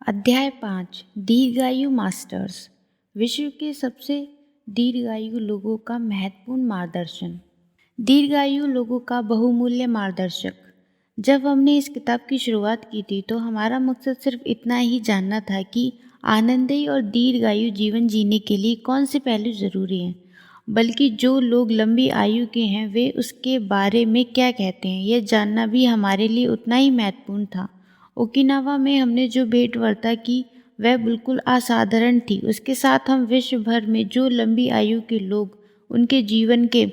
अध्याय 5 दीर्घायु मास्टर्स। विश्व के सबसे दीर्घायु लोगों का महत्वपूर्ण मार्गदर्शन। दीर्घायु लोगों का बहुमूल्य मार्गदर्शक। जब हमने इस किताब की शुरुआत की थी तो हमारा मकसद सिर्फ इतना ही जानना था कि आनंदमयी और दीर्घायु जीवन जीने के लिए कौन से पहलू जरूरी हैं, बल्कि जो लोग लंबी आयु के हैं वे उसके बारे में क्या कहते हैं, यह जानना भी हमारे लिए उतना ही महत्वपूर्ण था। ओकिनावा में हमने जो भेंटवार्ता की वह बिल्कुल असाधारण थी। उसके साथ हम विश्व भर में जो लंबी आयु के लोग उनके जीवन के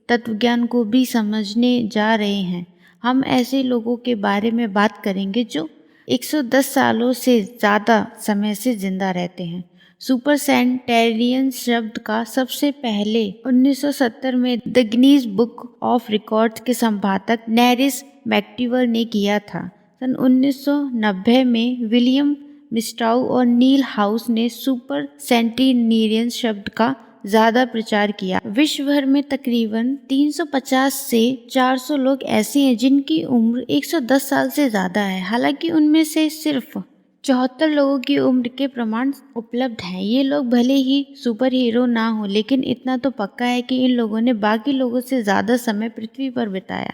तत्वज्ञान को भी समझने जा रहे हैं। हम ऐसे लोगों के बारे में बात करेंगे जो 110 सालों से ज़्यादा समय से जिंदा रहते हैं। सुपर सेंटेरियन शब्द का सबसे पहले 1970 में the Guinness book of records के संपादक नैरिस मैक्टिवर ने किया था। सन 1990 में विलियम मिस्ट्राउ और नील हाउस ने सुपर सेंटेरियन शब्द का ज़्यादा प्रचार किया। विश्व भर में तकरीबन 350 से 400 लोग ऐसे हैं जिनकी उम्र 110 साल से ज़्यादा है। हालांकि उनमें से सिर्फ 74 लोगों की उम्र के प्रमाण उपलब्ध हैं। ये लोग भले ही सुपर हीरो ना हो, लेकिन इतना तो पक्का है कि इन लोगों ने बाकी लोगों से ज़्यादा समय पृथ्वी पर बिताया।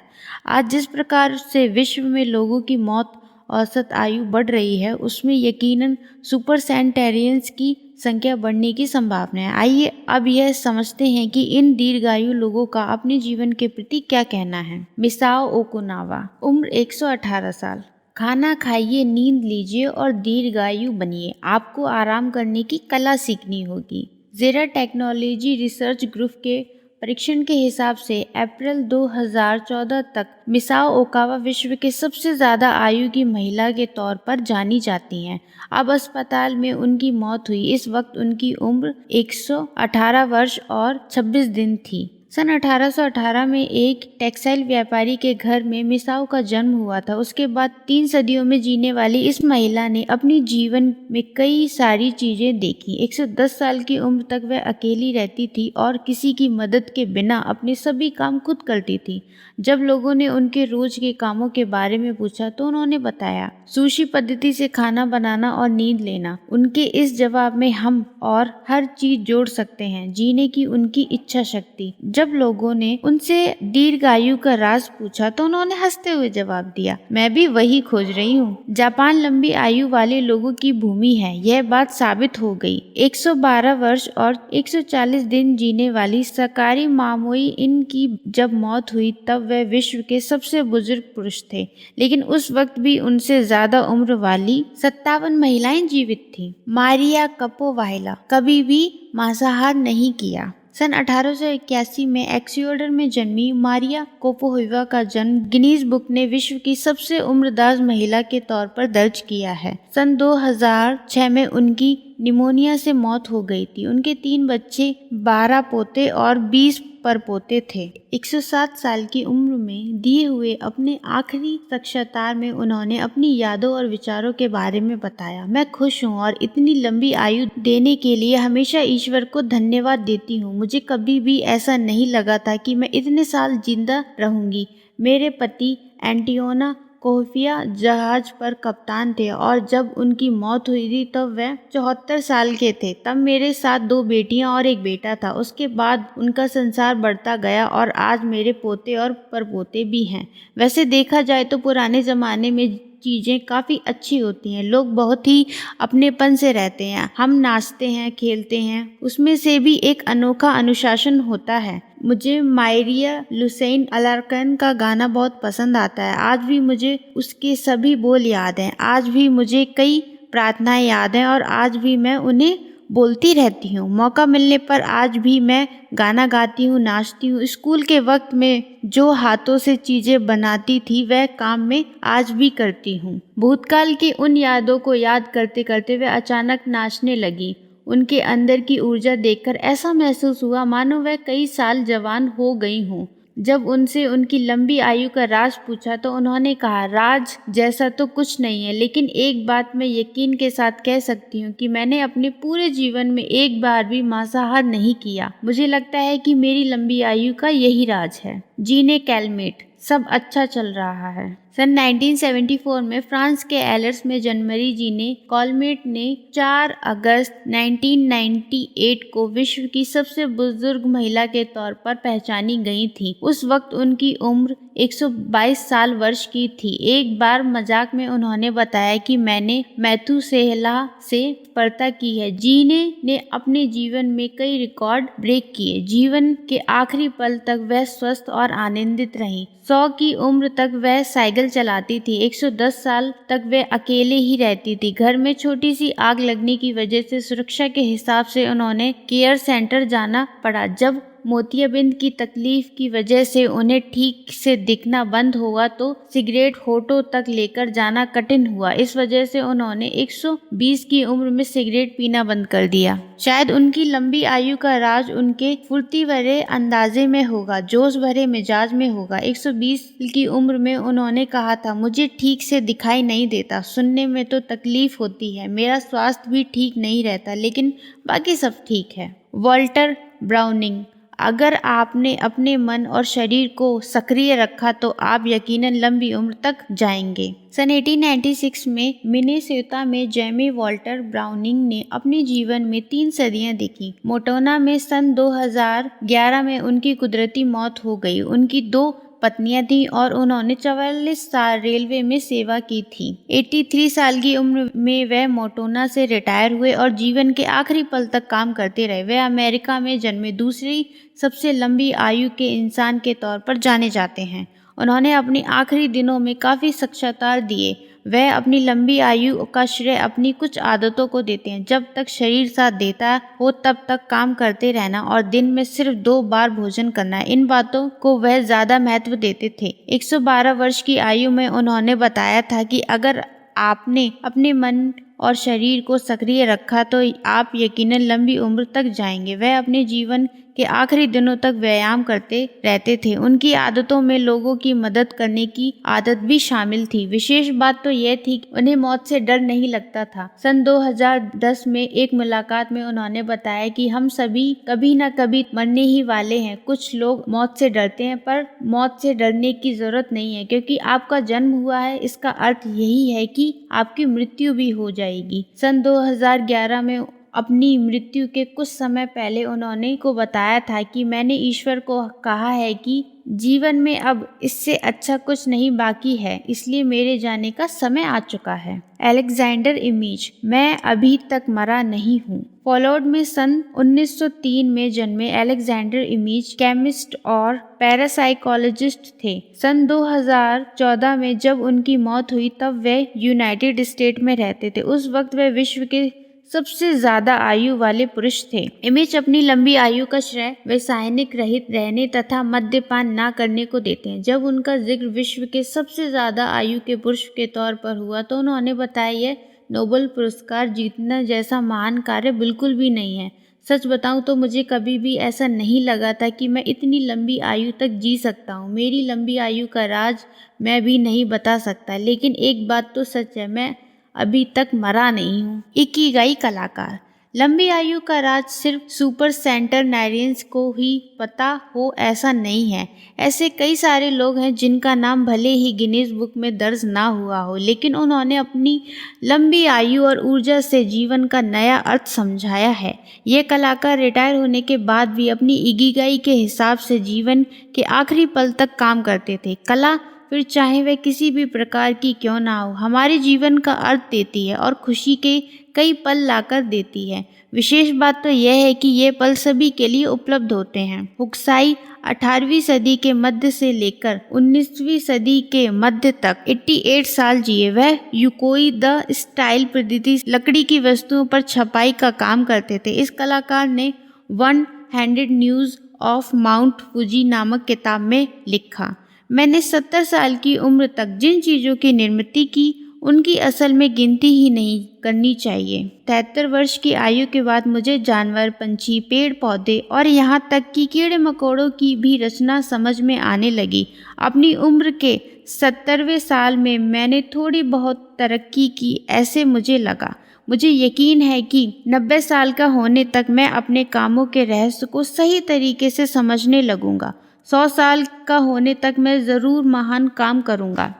आज जिस प्रकार से विश्व में लोगों की मौत औसत आयु बढ़ रही है, उसमें यकीनन सुपर सेंटेरियंस की संख्या बढ़ने की संभावना है। आइए अब यह समझते हैं कि इन दीर्घायु लोगों का अपने जीवन के प्रति क्या कहना है। मिसाओ ओकुनावा, उम्र 118 साल। खाना खाइए, नींद लीजिए और दीर्घायु बनिए। आपको आराम करने की कला सीखनी होगी। जेरा टेक्नोलॉजी रिसर्च ग्रुप के परीक्षण के हिसाब से अप्रैल 2014 तक मिसाओ ओकावा विश्व के सबसे ज़्यादा आयु की महिला के तौर पर जानी जाती हैं। अब अस्पताल में उनकी मौत हुई। इस वक्त उनकी उम्र 118 वर्ष और 26 दिन थी। सन 1818 में एक टेक्सटाइल व्यापारी के घर में मिसाओ का जन्म हुआ था। उसके बाद 3 सदियों में जीने वाली इस महिला ने अपनी जीवन में कई सारी चीजें देखी। 110 साल की उम्र तक वह अकेली रहती थी और किसी की मदद के बिना अपने सभी काम खुद करती थी। जब लोगों ने उनके रोज के कामों के बारे में पूछा तो उन्होंने बताया, सुशी पद्धति से खाना बनाना और नींद लेना। उनके इस जवाब में हम और हर चीज जोड़ सकते हैं, जीने की उनकी इच्छा शक्ति। जब लोगों ने उनसे दीर्घायु का राज पूछा तो उन्होंने हंसते हुए जवाब दिया, मैं भी वही खोज रही हूँ। जापान लंबी आयु वाले लोगों की भूमि है, यह बात साबित हो गई। 112 वर्ष और 140 दिन जीने वाली सकारी मामोई इन की जब मौत हुई तब वह विश्व के सबसे बुजुर्ग पुरुष थे, लेकिन उस वक्त भी उनसे ज्यादा उम्र वाली 57 महिलाएं जीवित थीं। मारिया कपोवाइला कभी भी मांसाहार नहीं किया। सन 1881 में एक्वाडोर में जन्मी मारिया कोपोहिवा का जन्म गिनीज बुक ने विश्व की सबसे उम्रदराज महिला के तौर पर दर्ज किया है। सन 2006 में उनकी निमोनिया से मौत हो गई थी। उनके 3 बच्चे, 12 पोते और 20 परपोते थे। 107 साल की उम्र में दिए हुए अपने आखिरी साक्षात्कार में उन्होंने अपनी यादों और विचारों के बारे में बताया, मैं खुश हूँ और इतनी लंबी आयु देने के लिए हमेशा ईश्वर को धन्यवाद देती हूँ। मुझे कभी भी ऐसा नहीं लगा था कि मैं इतने साल जिंदा रहूंगी। मेरे पति एंटियोना कोफिया जहाज पर कप्तान थे और जब उनकी मौत हुई थी तब वह 74 साल के थे। तब मेरे साथ 2 बेटियां और एक बेटा था। उसके बाद उनका संसार बढ़ता गया और आज मेरे पोते और परपोते भी हैं। वैसे देखा जाए तो पुराने जमाने में चीज़ें काफ़ी अच्छी होती हैं। लोग बहुत ही अपनेपन से रहते हैं। हम नाचते हैं, खेलते हैं, उसमें से भी एक अनोखा अनुशासन होता है। मुझे मायरिया लुसेन अलार्कन का गाना बहुत पसंद आता है। आज भी मुझे उसके सभी बोल याद हैं। आज भी मुझे कई प्रार्थनाएं याद हैं और आज भी मैं उन्हें बोलती रहती हूँ। मौका मिलने पर आज भी मैं गाना गाती हूँ, नाचती हूँ। स्कूल के वक्त में जो हाथों से चीजें बनाती थी वह काम में आज भी करती हूँ। भूतकाल की उन यादों को याद करते करते वह अचानक नाचने लगी। उनके अंदर की ऊर्जा देखकर ऐसा महसूस हुआ मानो वह कई साल जवान हो गई हूँ। जब उनसे उनकी लंबी आयु का राज पूछा तो उन्होंने कहा, राज जैसा तो कुछ नहीं है, लेकिन एक बात मैं यकीन के साथ कह सकती हूँ कि मैंने अपने पूरे जीवन में एक बार भी मांसाहार नहीं किया। मुझे लगता है कि मेरी लंबी आयु का यही राज है। जीने कैलमेट, सब अच्छा चल रहा है। सन 1974 में फ्रांस के एलर्स में जन्मरी जीने कॉलमेट ने 4 अगस्त 1998 को विश्व की सबसे बुजुर्ग महिला के तौर पर पहचानी गई थी। उस वक्त उनकी उम्र 122 साल वर्ष की थी। एक बार मजाक में उन्होंने बताया कि मैंने मैथुसेला से स्पर्धा की है। जीने ने अपने जीवन में कई रिकॉर्ड ब्रेक किए। जीवन के आखिरी पल तक वह स्वस्थ और आनंदित रही। 100 की उम्र तक वह साइकिल चलाती थी। 110 साल तक वह अकेले ही रहती थी। घर में छोटी सी आग लगने की वजह से सुरक्षा के हिसाब से उन्होंने केयर सेंटर जाना पड़ा। जब मोतियाबिंद की तकलीफ की वजह से उन्हें ठीक से दिखना बंद हुआ तो सिगरेट होठों तक लेकर जाना कठिन हुआ। इस वजह से उन्होंने 120 की उम्र में सिगरेट पीना बंद कर दिया। शायद उनकी लंबी आयु का राज उनके फुर्ती भरे अंदाजे में होगा, जोश भरे मिजाज में होगा। 120 की उम्र में उन्होंने कहा था, मुझे ठीक से दिखाई नहीं देता, सुनने में तो तकलीफ होती है, मेरा स्वास्थ्य भी ठीक नहीं रहता, लेकिन बाकी सब ठीक है। Walter browning. अगर आपने अपने मन और शरीर को सक्रिय रखा तो आप यकीनन लंबी उम्र तक जाएंगे। सन 1896 में मिनेसोटा में जैमी वॉल्टर ब्राउनिंग ने अपने जीवन में 3 सदियां देखी। मोंटाना में सन 2011 में उनकी कुदरती मौत हो गई। उनकी 2 पत्नियां थीं और उन्होंने 44 साल रेलवे में सेवा की थी। 83 साल की उम्र में वह मोंटाना से रिटायर हुए और जीवन के आखिरी पल तक काम करते रहे। वह अमेरिका में जन्मे दूसरी सबसे लंबी आयु के इंसान के तौर पर जाने जाते हैं। उन्होंने अपने आखिरी दिनों में काफ़ी साक्षात्कार दिए। वह अपनी लंबी आयु का श्रेय अपनी कुछ आदतों को देते हैं। जब तक शरीर साथ देता हो तब तक काम करते रहना और दिन में सिर्फ 2 बार भोजन करना, इन बातों को वह ज़्यादा महत्व देते थे। 112 वर्ष की आयु में उन्होंने बताया था कि अगर आपने अपने मन और शरीर को सक्रिय रखा तो आप यकीनन लंबी उम्र तक जाएंगे। वह अपने जीवन के आखिरी दिनों तक व्यायाम करते रहते थे। उनकी आदतों में लोगों की मदद करने की आदत भी शामिल थी। विशेष बात तो यह थी कि उन्हें मौत से डर नहीं लगता था। सन 2010 में एक मुलाकात में उन्होंने बताया कि हम सभी कभी न कभी मरने ही वाले हैं। कुछ लोग मौत से डरते हैं, पर मौत से डरने की जरूरत नहीं है, क्योंकि आपका जन्म हुआ है इसका अर्थ यही है कि आपकी मृत्यु भी हो जाएगी। सन 2011 में अपनी मृत्यु के कुछ समय पहले उन्होंने को बताया था कि मैंने ईश्वर को कहा है कि जीवन में अब इससे अच्छा कुछ नहीं बाकी है, इसलिए मेरे जाने का समय आ चुका है। Alexander image. मैं अभी तक मरा नहीं हूँ। फॉलोड में सन 1903 में जन्मे अलेक्जेंडर इमेज केमिस्ट और पैरासाइकोलॉजिस्ट थे। सन 2014 में जब उनकी मौत हुई तब वे यूनाइटेड स्टेट में रहते थे। उस वक्त वे विश्व के सबसे ज्यादा आयु वाले पुरुष थे। इमेज अपनी लंबी आयु का श्रेय वे साइनिक रहित रहने तथा मद्यपान न करने को देते हैं। जब उनका जिक्र विश्व के सबसे ज्यादा आयु के पुरुष के तौर पर हुआ तो उन्होंने बताया यह नोबेल पुरस्कार जीतना जैसा महान कार्य बिल्कुल भी नहीं है। सच बताऊं तो मुझे कभी भी ऐसा नहीं लगा था कि मैं इतनी लंबी आयु तक जी सकता हूं। मेरी लंबी आयु का राज मैं भी नहीं बता सकता, लेकिन एक बात तो सच है, मैं अभी तक मरा नहीं हूँ। इकिगाई कलाकार। लंबी आयु का राज सिर्फ सुपर सेंटेनरियंस को ही पता हो ऐसा नहीं है। ऐसे कई सारे लोग हैं जिनका नाम भले ही गिनीज बुक में दर्ज ना हुआ हो, लेकिन उन्होंने अपनी लंबी आयु और ऊर्जा से जीवन का नया अर्थ समझाया है। ये कलाकार रिटायर होने के बाद भी अपनी इकिगाई के हिसाब से जीवन के आखिरी पल तक काम करते थे। कला फिर चाहे वह किसी भी प्रकार की क्यों ना हो, हमारे जीवन का अर्थ देती है और खुशी के कई पल लाकर देती है। विशेष बात तो यह है कि ये पल सभी के लिए उपलब्ध होते हैं। हुक्साई 18वीं सदी के मध्य से लेकर 19वीं सदी के मध्य तक 88 साल जिए। वह युकोई द स्टाइल पद्धति लकड़ी की वस्तुओं पर छपाई का काम करते थे। इस कलाकार ने 100 न्यूज ऑफ माउंट फूजी नामक किताब में लिखा, मैंने 70 साल की उम्र तक जिन चीज़ों की निर्मित की उनकी असल में गिनती ही नहीं करनी चाहिए। 73 वर्ष की आयु के बाद मुझे जानवर, पंछी, पेड़ पौधे और यहाँ तक कि कीड़े मकोड़ों की भी रचना समझ में आने लगी। अपनी उम्र के 70वें साल में मैंने थोड़ी बहुत तरक्की की, ऐसे मुझे लगा। मुझे यकीन है कि 90 साल का होने तक मैं अपने कामों के रहस्य को सही तरीके से समझने लगूंगा। 100 साल का होने तक मैं ज़रूर महान काम करूंगा।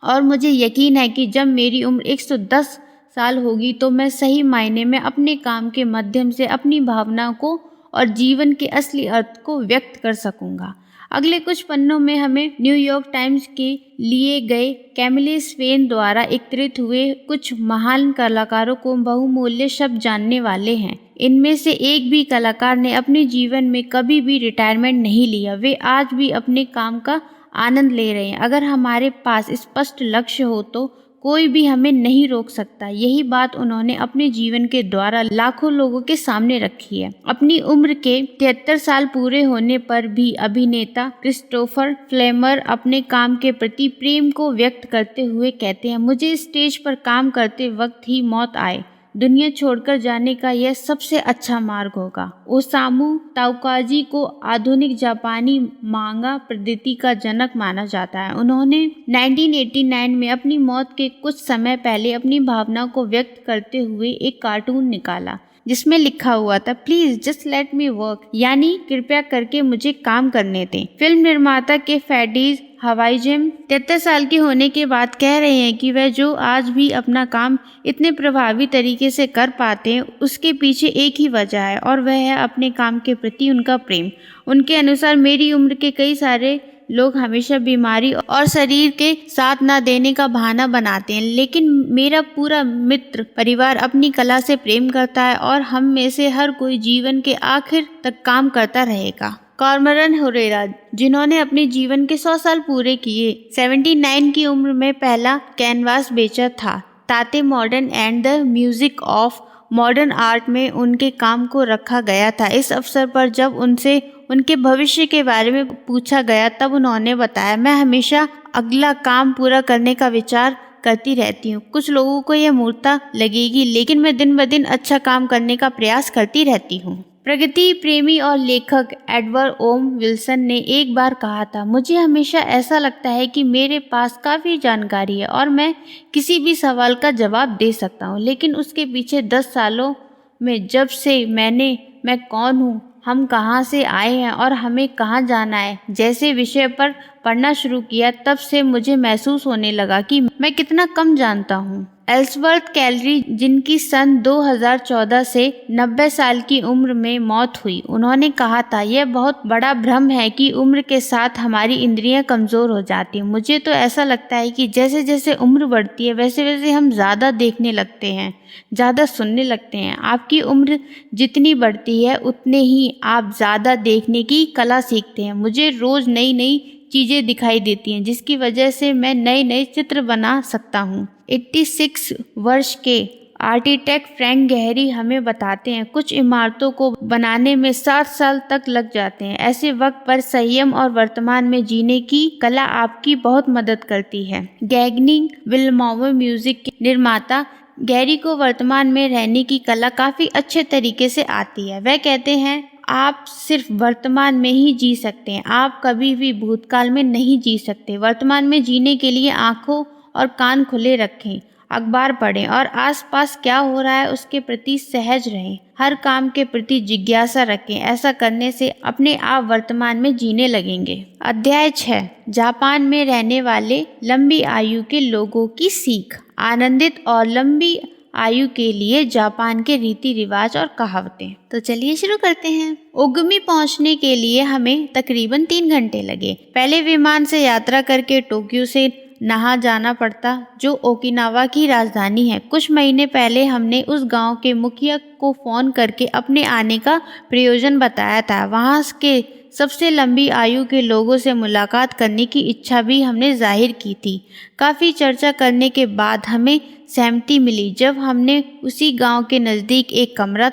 और मुझे यकीन है कि जब मेरी उम्र 110 साल होगी तो मैं सही मायने में अपने काम के माध्यम से अपनी भावनाओं को और जीवन के असली अर्थ को व्यक्त कर सकूंगा। अगले कुछ पन्नों में हमें न्यूयॉर्क टाइम्स के लिए गए कैमिली स्वेन द्वारा एकत्रित हुए कुछ महान कलाकारों को बहुमूल्य शब्द जानने वाले हैं। इनमें से एक भी कलाकार ने अपने जीवन में कभी भी रिटायरमेंट नहीं लिया। वे आज भी अपने काम का आनंद ले रहे हैं। अगर हमारे पास स्पष्ट लक्ष्य हो तो कोई भी हमें नहीं रोक सकता। यही बात उन्होंने अपने जीवन के द्वारा लाखों लोगों के सामने रखी है। अपनी उम्र के 73 साल पूरे होने पर भी अभिनेता क्रिस्टोफर प्लेमर अपने काम के प्रति प्रेम को व्यक्त करते हुए कहते हैं, मुझे स्टेज पर काम करते वक्त ही मौत आए, दुनिया छोड़कर जाने का यह सबसे अच्छा मार्ग होगा। ओसामू ताकाजी को आधुनिक जापानी मांगा पद्धति का जनक माना जाता है। उन्होंने 1989 में अपनी मौत के कुछ समय पहले अपनी भावनाओं को व्यक्त करते हुए एक कार्टून निकाला जिसमें लिखा हुआ था, please just let me work, यानी कृपया करके मुझे काम करने दें। फिल्म निर्माता के फैडीज हवाईजेम 73 साल के होने के बाद कह रहे हैं कि वह जो आज भी अपना काम इतने प्रभावी तरीके से कर पाते हैं उसके पीछे एक ही वजह है और वह है अपने काम के प्रति उनका प्रेम। उनके अनुसार मेरी उम्र के कई सारे लोग हमेशा बीमारी और शरीर के साथ ना देने का बहाना बनाते हैं, लेकिन मेरा पूरा मित्र परिवार अपनी कला से प्रेम करता है और हम में से हर कोई जीवन के आखिर तक काम करता रहेगा। कॉर्मरन हुरेरा, जिन्होंने अपने जीवन के 100 साल पूरे किए, 79 की उम्र में पहला कैनवास बेचा था। ताते modern and the music of modern art में उनके काम को रखा गया था। इस अवसर पर जब उनसे उनके भविष्य के बारे में पूछा गया तब उन्होंने बताया, मैं हमेशा अगला काम पूरा करने का विचार करती रहती हूँ। कुछ लोगों को यह मूर्खता लगेगी, लेकिन मैं दिन ब दिन अच्छा काम करने का प्रयास करती रहती हूँ। प्रगति प्रेमी और लेखक एडवर्ड ओम विल्सन ने एक बार कहा था, मुझे हमेशा ऐसा लगता है कि मेरे पास काफ़ी जानकारी है और मैं किसी भी सवाल का जवाब दे सकता हूँ, लेकिन उसके पीछे 10 सालों में जब से मैं कौन हूँ, हम कहाँ से आए हैं और हमें कहाँ जाना है जैसे विषय पर पढ़ना शुरू किया, तब से मुझे महसूस होने लगा कि मैं कितना कम जानता हूँ। एल्सवर्थ कैलरी, जिनकी सन 2014 से 90 साल की उम्र में मौत हुई, उन्होंने कहा था, यह बहुत बड़ा भ्रम है कि उम्र के साथ हमारी इंद्रियां कमज़ोर हो जाती हैं। मुझे तो ऐसा लगता है कि जैसे जैसे उम्र बढ़ती है वैसे वैसे हम ज़्यादा देखने लगते हैं, ज़्यादा सुनने लगते हैं। आपकी उम्र जितनी बढ़ती है उतने ही आप ज़्यादा देखने की कला सीखते हैं। मुझे रोज़ नई नई चीज़ें दिखाई देती हैं जिसकी वजह से मैं नए नए चित्र बना सकता हूँ। 86 वर्ष के आर्किटेक्ट फ्रैंक गहरी हमें बताते हैं, कुछ इमारतों को बनाने में 60 साल तक लग जाते हैं। ऐसे वक्त पर संयम और वर्तमान में जीने की कला आपकी बहुत मदद करती है। गैगनिंग विल्मोवर, म्यूजिक के निर्माता, गैरी को वर्तमान में रहने की कला काफ़ी अच्छे तरीके से आती है। वह कहते हैं, आप सिर्फ वर्तमान में ही जी सकते हैं, आप कभी भी भूतकाल में नहीं जी सकते। वर्तमान में जीने के लिए आंखों और कान खुले रखें, अखबार पढ़ें और आसपास क्या हो रहा है उसके प्रति सहज रहें। हर काम के प्रति जिज्ञासा रखें। ऐसा करने से अपने आप वर्तमान में जीने लगेंगे। अध्याय 6, जापान में रहने वाले लंबी आयु के लोगों की सीख। आनंदित और लंबी आयु के लिए जापान के रीति रिवाज और कहावतें। तो चलिए शुरू करते हैं। ओगमी पहुंचने के लिए हमें तकरीबन 3 घंटे लगे। पहले विमान से यात्रा करके टोक्यो से नहा जाना पड़ता, जो ओकिनावा की राजधानी है। कुछ महीने पहले हमने उस गांव के मुखिया को फोन करके अपने आने का प्रयोजन बताया था। वहां के सबसे लंबी आयु के लोगों से मुलाकात करने की इच्छा भी हमने जाहिर की थी। काफ़ी चर्चा करने के बाद हमें सहमति मिली जब हमने उसी गांव के नज़दीक एक कमरा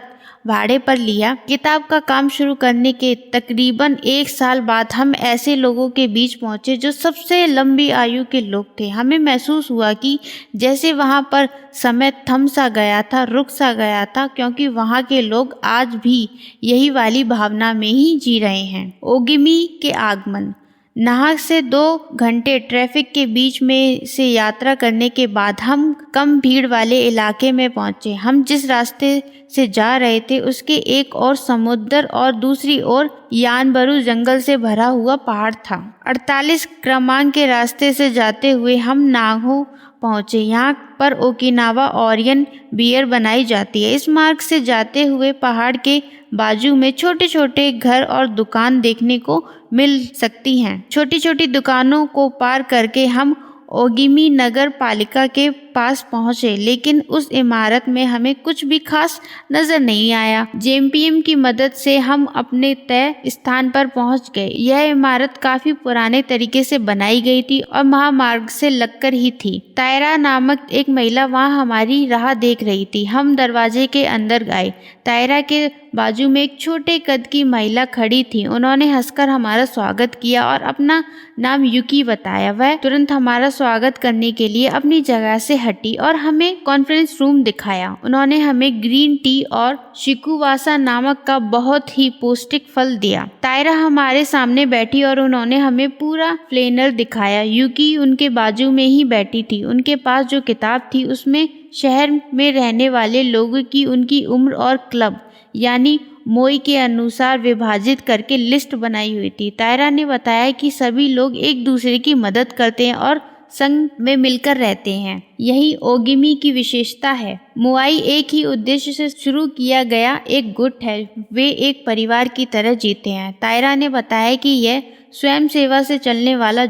भाड़े पर लिया। किताब का काम शुरू करने के तकरीबन 1 साल बाद हम ऐसे लोगों के बीच पहुंचे जो सबसे लंबी आयु के लोग थे। हमें महसूस हुआ कि जैसे वहां पर समय थम सा गया था, रुक सा गया था, क्योंकि वहां के लोग आज भी यही वाली भावना में ही जी रहे हैं। ओगिमी के आगमन। नाहक से 2 घंटे ट्रैफिक के बीच में से यात्रा करने के बाद हम कम भीड़ वाले इलाके में पहुंचे। हम जिस रास्ते से जा रहे थे उसके एक ओर समुद्र और दूसरी ओर यानबरू जंगल से भरा हुआ पहाड़ था। 48 क्रमांक के रास्ते से जाते हुए हम नागो पहुंचे। यहाँ पर ओकिनावा ओरियन बियर बनाई जाती है। इस मार्ग से जाते हुए पहाड़ के बाजू में छोटे छोटे घर और दुकान देखने को मिल सकती हैं। छोटी छोटी दुकानों को पार करके हम ओगिमी नगर पालिका के पास पहुंचे, लेकिन उस इमारत में हमें कुछ भी खास नजर नहीं आया। जेएमपीएम की मदद से हम अपने तय स्थान पर पहुंच गए। यह इमारत काफी पुराने तरीके से बनाई गई थी और महामार्ग से लगकर ही थी। तायरा नामक एक महिला वहां हमारी राह देख रही थी। हम दरवाजे के अंदर गए। तायरा के बाजू में एक छोटे कद की महिला खड़ी थी। उन्होंने हंसकर हमारा स्वागत किया और अपना नाम युकी बताया। वह तुरंत हमारा स्वागत करने के लिए अपनी जगह से हटी और हमें कॉन्फ्रेंस रूम दिखाया। उन्होंने हमें ग्रीन टी और शिकुवासा नामक का बहुत ही पौष्टिक फल दिया। तायरा हमारे सामने बैठी और उन्होंने हमें पूरा प्लेनर दिखाया। युकी उनके बाजू में ही बैठी थी। उनके पास जो किताब थी उसमें शहर में रहने वाले लोगों की उनकी उम्र और क्लब यानी मोई के अनुसार विभाजित करके लिस्ट बनाई हुई थी। तायरा ने बताया कि सभी लोग एक दूसरे की मदद करते हैं और संघ में मिलकर रहते हैं। यही ओगिमी की विशेषता है। मोआई एक ही उद्देश्य से शुरू किया गया एक गुट है। वे एक परिवार की तरह जीते हैं। तायरा ने बताया कि यह स्वयं सेवा से चलने वाला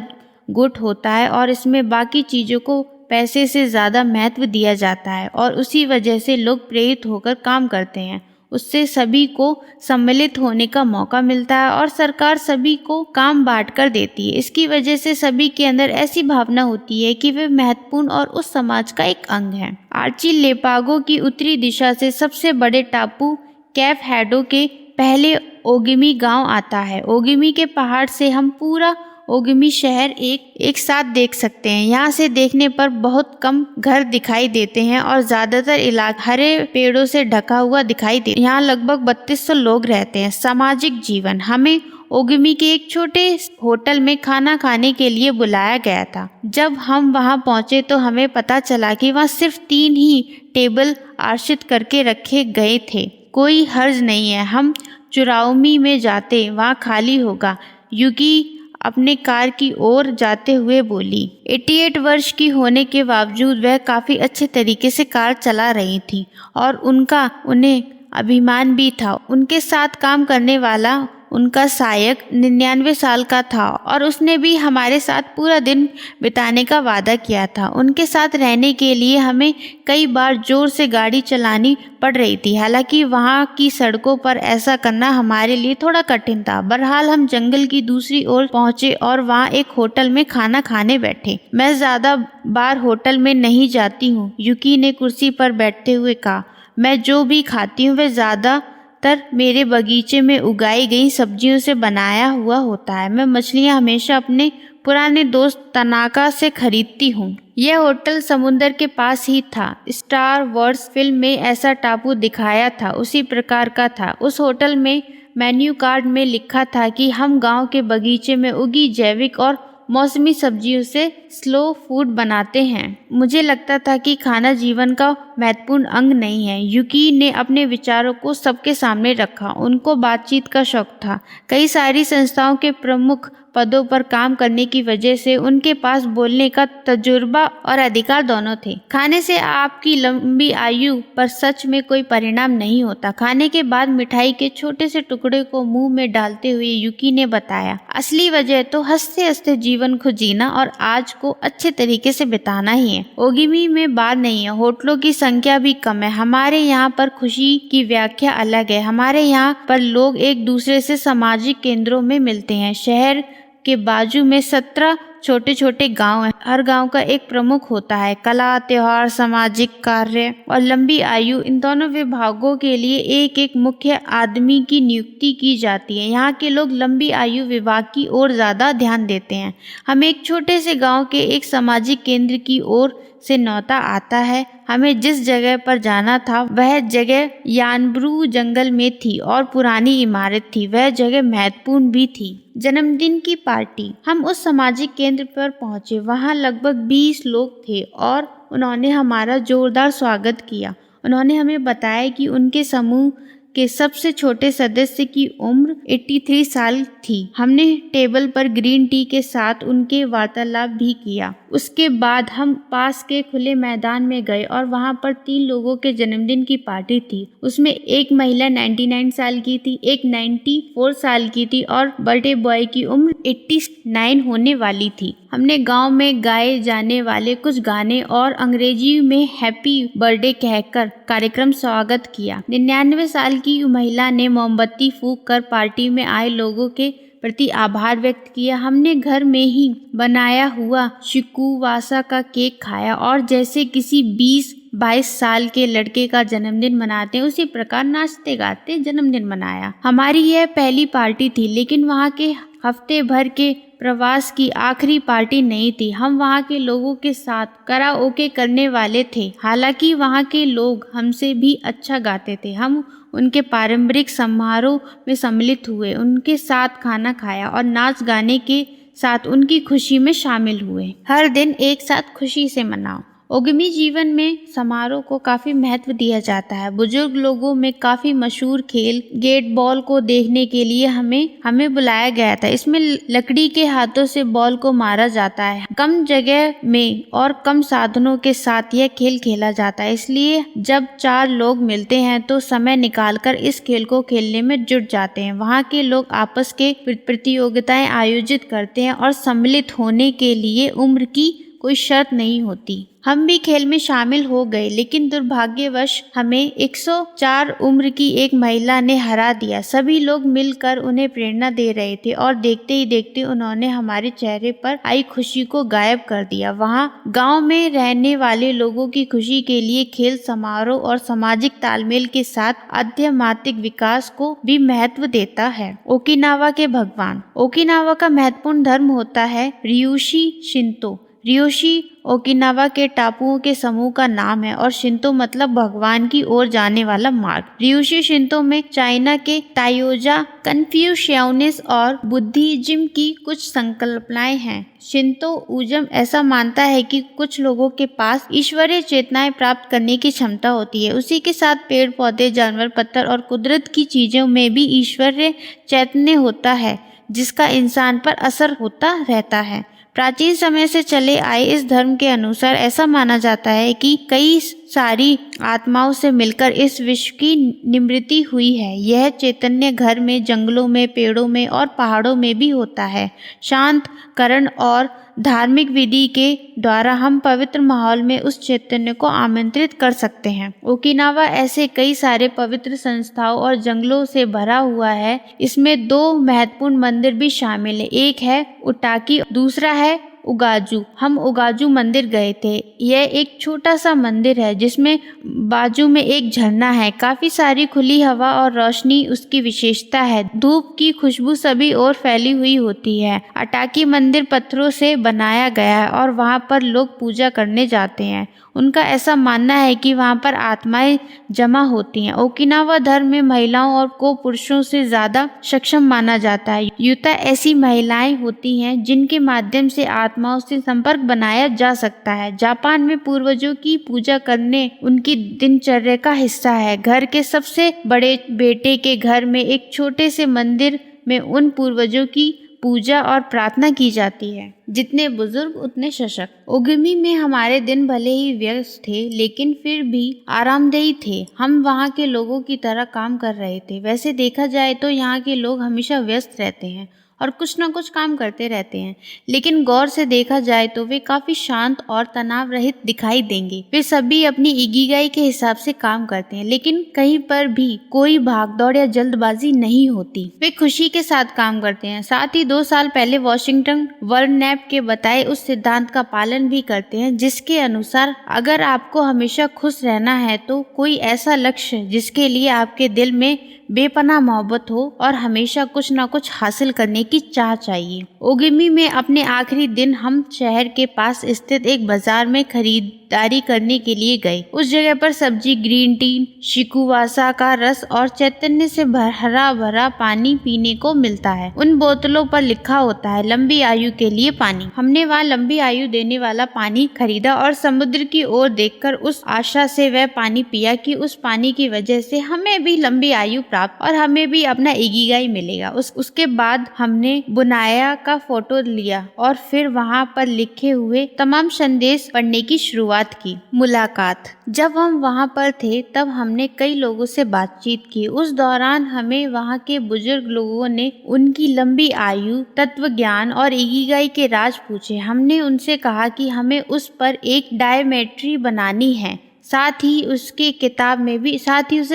गुट होता है और इसमें बाकी चीजों को पैसे से ज्यादा महत्व दिया जाता है और उसी वजह से लोग प्रेरित होकर काम करते हैं। उससे सभी को सम्मिलित होने का मौका मिलता है और सरकार सभी को काम बांट कर देती है। इसकी वजह से सभी के अंदर ऐसी भावना होती है कि वे महत्वपूर्ण और उस समाज का एक अंग हैं। आर्चिलेपागो की उत्तरी दिशा से सबसे बड़े टापू कैप हेडो के पहले ओगिमी गांव आता है। ओगिमी के पहाड़ से हम पूरा ओगिमी शहर एक साथ देख सकते हैं। यहाँ से देखने पर बहुत कम घर दिखाई देते हैं और ज्यादातर इलाका हरे पेड़ों से ढका हुआ दिखाई देता है। यहाँ लगभग 3200 लोग रहते हैं। सामाजिक जीवन। हमें ओगिमी के एक छोटे होटल में खाना खाने के लिए बुलाया गया था। जब हम वहां पहुंचे तो हमें पता चला कि वहां सिर्फ 3 ही टेबल आरक्षित करके रखे गए थे। कोई हर्ज नहीं है, हम चुराउमी में जाते, वहां खाली होगा। युकी अपने कार की ओर जाते हुए बोली। 88 वर्ष की होने के बावजूद वह काफी अच्छे तरीके से कार चला रही थी और उन्हें अभिमान भी था। उनके साथ काम करने वाला उनका सहायक 99 साल का था और उसने भी हमारे साथ पूरा दिन बिताने का वादा किया था। उनके साथ रहने के लिए हमें कई बार जोर से गाड़ी चलानी पड़ रही थी। हालांकि वहां की सड़कों पर ऐसा करना हमारे लिए थोड़ा कठिन था। बहरहाल हम जंगल की दूसरी ओर पहुंचे और वहां एक होटल में खाना खाने बैठे। मैं ज्यादा बार होटल में नहीं जाती हूँ, युकी ने कुर्सी पर बैठते हुए कहा। मैं जो भी खाती हूँ वह ज्यादातर मेरे बगीचे में उगाई गई सब्जियों से बनाया हुआ होता है। मैं मछलियाँ हमेशा अपने पुराने दोस्त तनाका से खरीदती हूँ। यह होटल समुद्र के पास ही था। स्टार वॉर्स फिल्म में ऐसा टापू दिखाया था, उसी प्रकार का था। उस होटल में मेन्यू कार्ड में लिखा था कि हम गांव के बगीचे में उगी जैविक और मौसमी सब्जियों से स्लो फूड बनाते हैं। मुझे लगता था कि खाना जीवन का महत्वपूर्ण अंग नहीं है। युकी ने अपने विचारों को सबके सामने रखा। उनको बातचीत का शौक था। कई सारी संस्थाओं के प्रमुख पदों पर काम करने की वजह से उनके पास बोलने का तजुर्बा और अधिकार दोनों थे। खाने से आपकी लंबी आयु पर सच में कोई परिणाम नहीं होता। खाने के बाद मिठाई के छोटे से टुकड़े को मुंह में डालते हुए युकी ने बताया, असली वजह तो हंसते हंसते जीवन को जीना और आज को अच्छे तरीके से बिताना ही है। ओगिमी में बार नहीं है, होटलों की संख्या भी कम है। हमारे यहाँ पर खुशी की व्याख्या अलग है। हमारे यहाँ पर लोग एक दूसरे से सामाजिक केंद्रों में मिलते हैं। शहर के बाजू में 17 छोटे छोटे गांव हैं। हर गांव का एक प्रमुख होता है। कला, त्योहार, सामाजिक कार्य और लंबी आयु, इन दोनों विभागों के लिए एक एक मुख्य आदमी की नियुक्ति की जाती है। यहाँ के लोग लंबी आयु विभाग की ओर ज्यादा ध्यान देते हैं। हम एक छोटे से गांव के एक सामाजिक केंद्र की ओर से न्योता आता है। हमें जिस जगह पर जाना था वह जगह यानब्रू जंगल में थी और पुरानी इमारत थी। वह जगह महत्वपूर्ण भी थी। जन्मदिन की पार्टी। हम उस सामाजिक केंद्र पर पहुंचे। वहां लगभग 20 लोग थे और उन्होंने हमारा जोरदार स्वागत किया। उन्होंने हमें बताया कि उनके समूह के सबसे छोटे सदस्य की उम्र 83 साल थी। हमने टेबल पर ग्रीन टी के साथ उनके वार्तालाप भी किया। उसके बाद हम पास के खुले मैदान में गए और वहां पर 3 लोगों के जन्मदिन की पार्टी थी। उसमें एक महिला 99 साल की थी, एक 94 साल की थी और बर्थडे बॉय की उम्र 89 होने वाली थी। हमने गांव में गाए जाने वाले कुछ गाने और अंग्रेजी में हैप्पी बर्थडे कहकर कार्यक्रम स्वागत किया। 99 साल की महिला ने मोमबत्ती फूंक कर पार्टी में आए लोगों के प्रति आभार व्यक्त किया। हमने घर में ही बनाया हुआ शिकुवासा का केक खाया और जैसे किसी 20-22 साल के लड़के का जन्मदिन मनाते हैं उसी प्रकार नाचते गाते जन्मदिन मनाया। हमारी यह पहली पार्टी थी, लेकिन वहाँ के हफ्ते भर के प्रवास की आखिरी पार्टी नहीं थी। हम वहाँ के लोगों के साथ कराओके करने वाले थे। हालांकि वहाँ के लोग हमसे भी अच्छा गाते थे। हम उनके पारंपरिक समारोह में सम्मिलित हुए, उनके साथ खाना खाया और नाच गाने के साथ उनकी खुशी में शामिल हुए। हर दिन एक साथ खुशी से मनाओ। ओगिमी जीवन में समारोह को काफी महत्व दिया जाता है। बुजुर्ग लोगों में काफी मशहूर खेल गेट बॉल को देखने के लिए हमें बुलाया गया था। इसमें लकड़ी के हाथों से बॉल को मारा जाता है। कम जगह में और कम साधनों के साथ यह खेल खेला जाता है, इसलिए जब 4 लोग मिलते हैं तो समय निकालकर इस खेल को खेलने में जुट जाते हैं। वहाँ के लोग आपस के प्रतियोगिताएं आयोजित करते हैं और सम्मिलित होने के लिए उम्र की कोई शर्त नहीं होती। हम भी खेल में शामिल हो गए, लेकिन दुर्भाग्यवश हमें 104 उम्र की एक महिला ने हरा दिया। सभी लोग मिलकर उन्हें प्रेरणा दे रहे थे और देखते ही देखते उन्होंने हमारे चेहरे पर आई खुशी को गायब कर दिया। वहाँ गांव में रहने वाले लोगों की खुशी के लिए खेल समारोह और सामाजिक तालमेल के साथ आध्यात्मिक विकास को भी महत्व देता है। ओकिनावा के भगवान। ओकिनावा का महत्वपूर्ण धर्म होता है रियुशी शिंतो। रियोशी ओकिनावा के टापुओं के समूह का नाम है और शिंतो मतलब भगवान की ओर जाने वाला मार्ग। रियोशी शिंतो में चाइना के ताओजा, कन्फ्यूशियनिज्म और बुद्धिज्म की कुछ संकल्पनाएं हैं। शिंतो उजम ऐसा मानता है कि कुछ लोगों के पास ईश्वरीय चेतनाएं प्राप्त करने की क्षमता होती है। उसी के साथ पेड़ पौधे, जानवर, पत्थर और कुदरत की चीजों में भी ईश्वरीय चैतन्य होता है जिसका इंसान पर असर होता रहता है। प्राचीन समय से चले आए इस धर्म के अनुसार ऐसा माना जाता है कि कई सारी आत्माओं से मिलकर इस विश्व की निर्मिती हुई है। यह चैतन्य घर में, जंगलों में, पेड़ों में और पहाड़ों में भी होता है। शांत करण और धार्मिक विधि के द्वारा हम पवित्र माहौल में उस चैतन्य को आमंत्रित कर सकते हैं। ओकिनावा ऐसे कई सारे पवित्र संस्थाओं और जंगलों से भरा हुआ है। इसमें 2 महत्वपूर्ण मंदिर भी शामिल है। एक है उटाकी, दूसरा है उगाजू। हम उगाजू मंदिर गए थे। यह एक छोटा सा मंदिर है जिसमें बाजू में एक झरना है। काफी सारी खुली हवा और रोशनी उसकी विशेषता है। धूप की खुशबू सभी ओर फैली हुई होती है। अटाकी मंदिर पत्थरों से बनाया गया है और वहाँ पर लोग पूजा करने जाते हैं। उनका ऐसा मानना है कि वहाँ पर आत्माएं जमा होती हैं। ओकिनावा धर्म में महिलाओं और को पुरुषों से ज्यादा सक्षम माना जाता है। युता ऐसी महिलाएं होती हैं जिनके माध्यम से आत्माओं से संपर्क बनाया जा सकता है। जापान में पूर्वजों की पूजा करने उनकी दिनचर्या का हिस्सा है। घर के सबसे बड़े बेटे के घर में एक छोटे से मंदिर में उन पूर्वजों की पूजा और प्रार्थना की जाती है। जितने बुजुर्ग उतने सशक्त। ओगिमी में हमारे दिन भले ही व्यस्त थे, लेकिन फिर भी आरामदेही थे। हम वहाँ के लोगों की तरह काम कर रहे थे। वैसे देखा जाए तो यहाँ के लोग हमेशा व्यस्त रहते हैं और कुछ न कुछ काम करते रहते हैं, लेकिन गौर से देखा जाए तो वे काफी शांत और तनाव रहित दिखाई देंगे। वे सभी अपनी इकिगाई के हिसाब से काम करते हैं, लेकिन कहीं पर भी कोई भागदौड़ या जल्दबाजी नहीं होती। वे खुशी के साथ काम करते हैं। साथ ही 2 साल पहले वॉशिंगटन वर्नैप के बताए उस सिद्धांत का पालन भी करते हैं जिसके अनुसार अगर आपको हमेशा खुश रहना है तो कोई ऐसा लक्ष्य जिसके लिए आपके दिल में बेपनाह मोहब्बत हो और हमेशा कुछ ना कुछ हासिल करने की चाह चाहिए। ओगिमी में अपने आखिरी दिन हम शहर के पास स्थित एक बाजार में खरीदारी करने के लिए गए। उस जगह पर सब्जी, ग्रीन टी, शिकुवासा का रस और चैतन्य से हरा भरा पानी पीने को मिलता है। उन बोतलों पर लिखा होता है लंबी आयु के लिए पानी। हमने वहाँ लंबी आयु देने वाला पानी खरीदा और समुद्र की ओर देखकर उस आशा से वह पानी पिया कि उस पानी की वजह से हमें भी लंबी आयु प्राप्त और हमें भी अपना इकिगाई मिलेगा। उसके बाद हमने बुनाया का फोटो लिया और फिर वहाँ पर लिखे हुए तमाम संदेश पढ़ने की शुरुआत की। मुलाकात। जब हम वहाँ पर थे तब हमने कई लोगों से बातचीत की। उस दौरान हमें वहाँ के बुजुर्ग लोगों ने उनकी लंबी आयु, तत्व ज्ञान और इकिगाई के राज पूछे। हमने उनसे कहा कि हमें उस पर एक डायमेट्री बनानी है, साथ ही उसे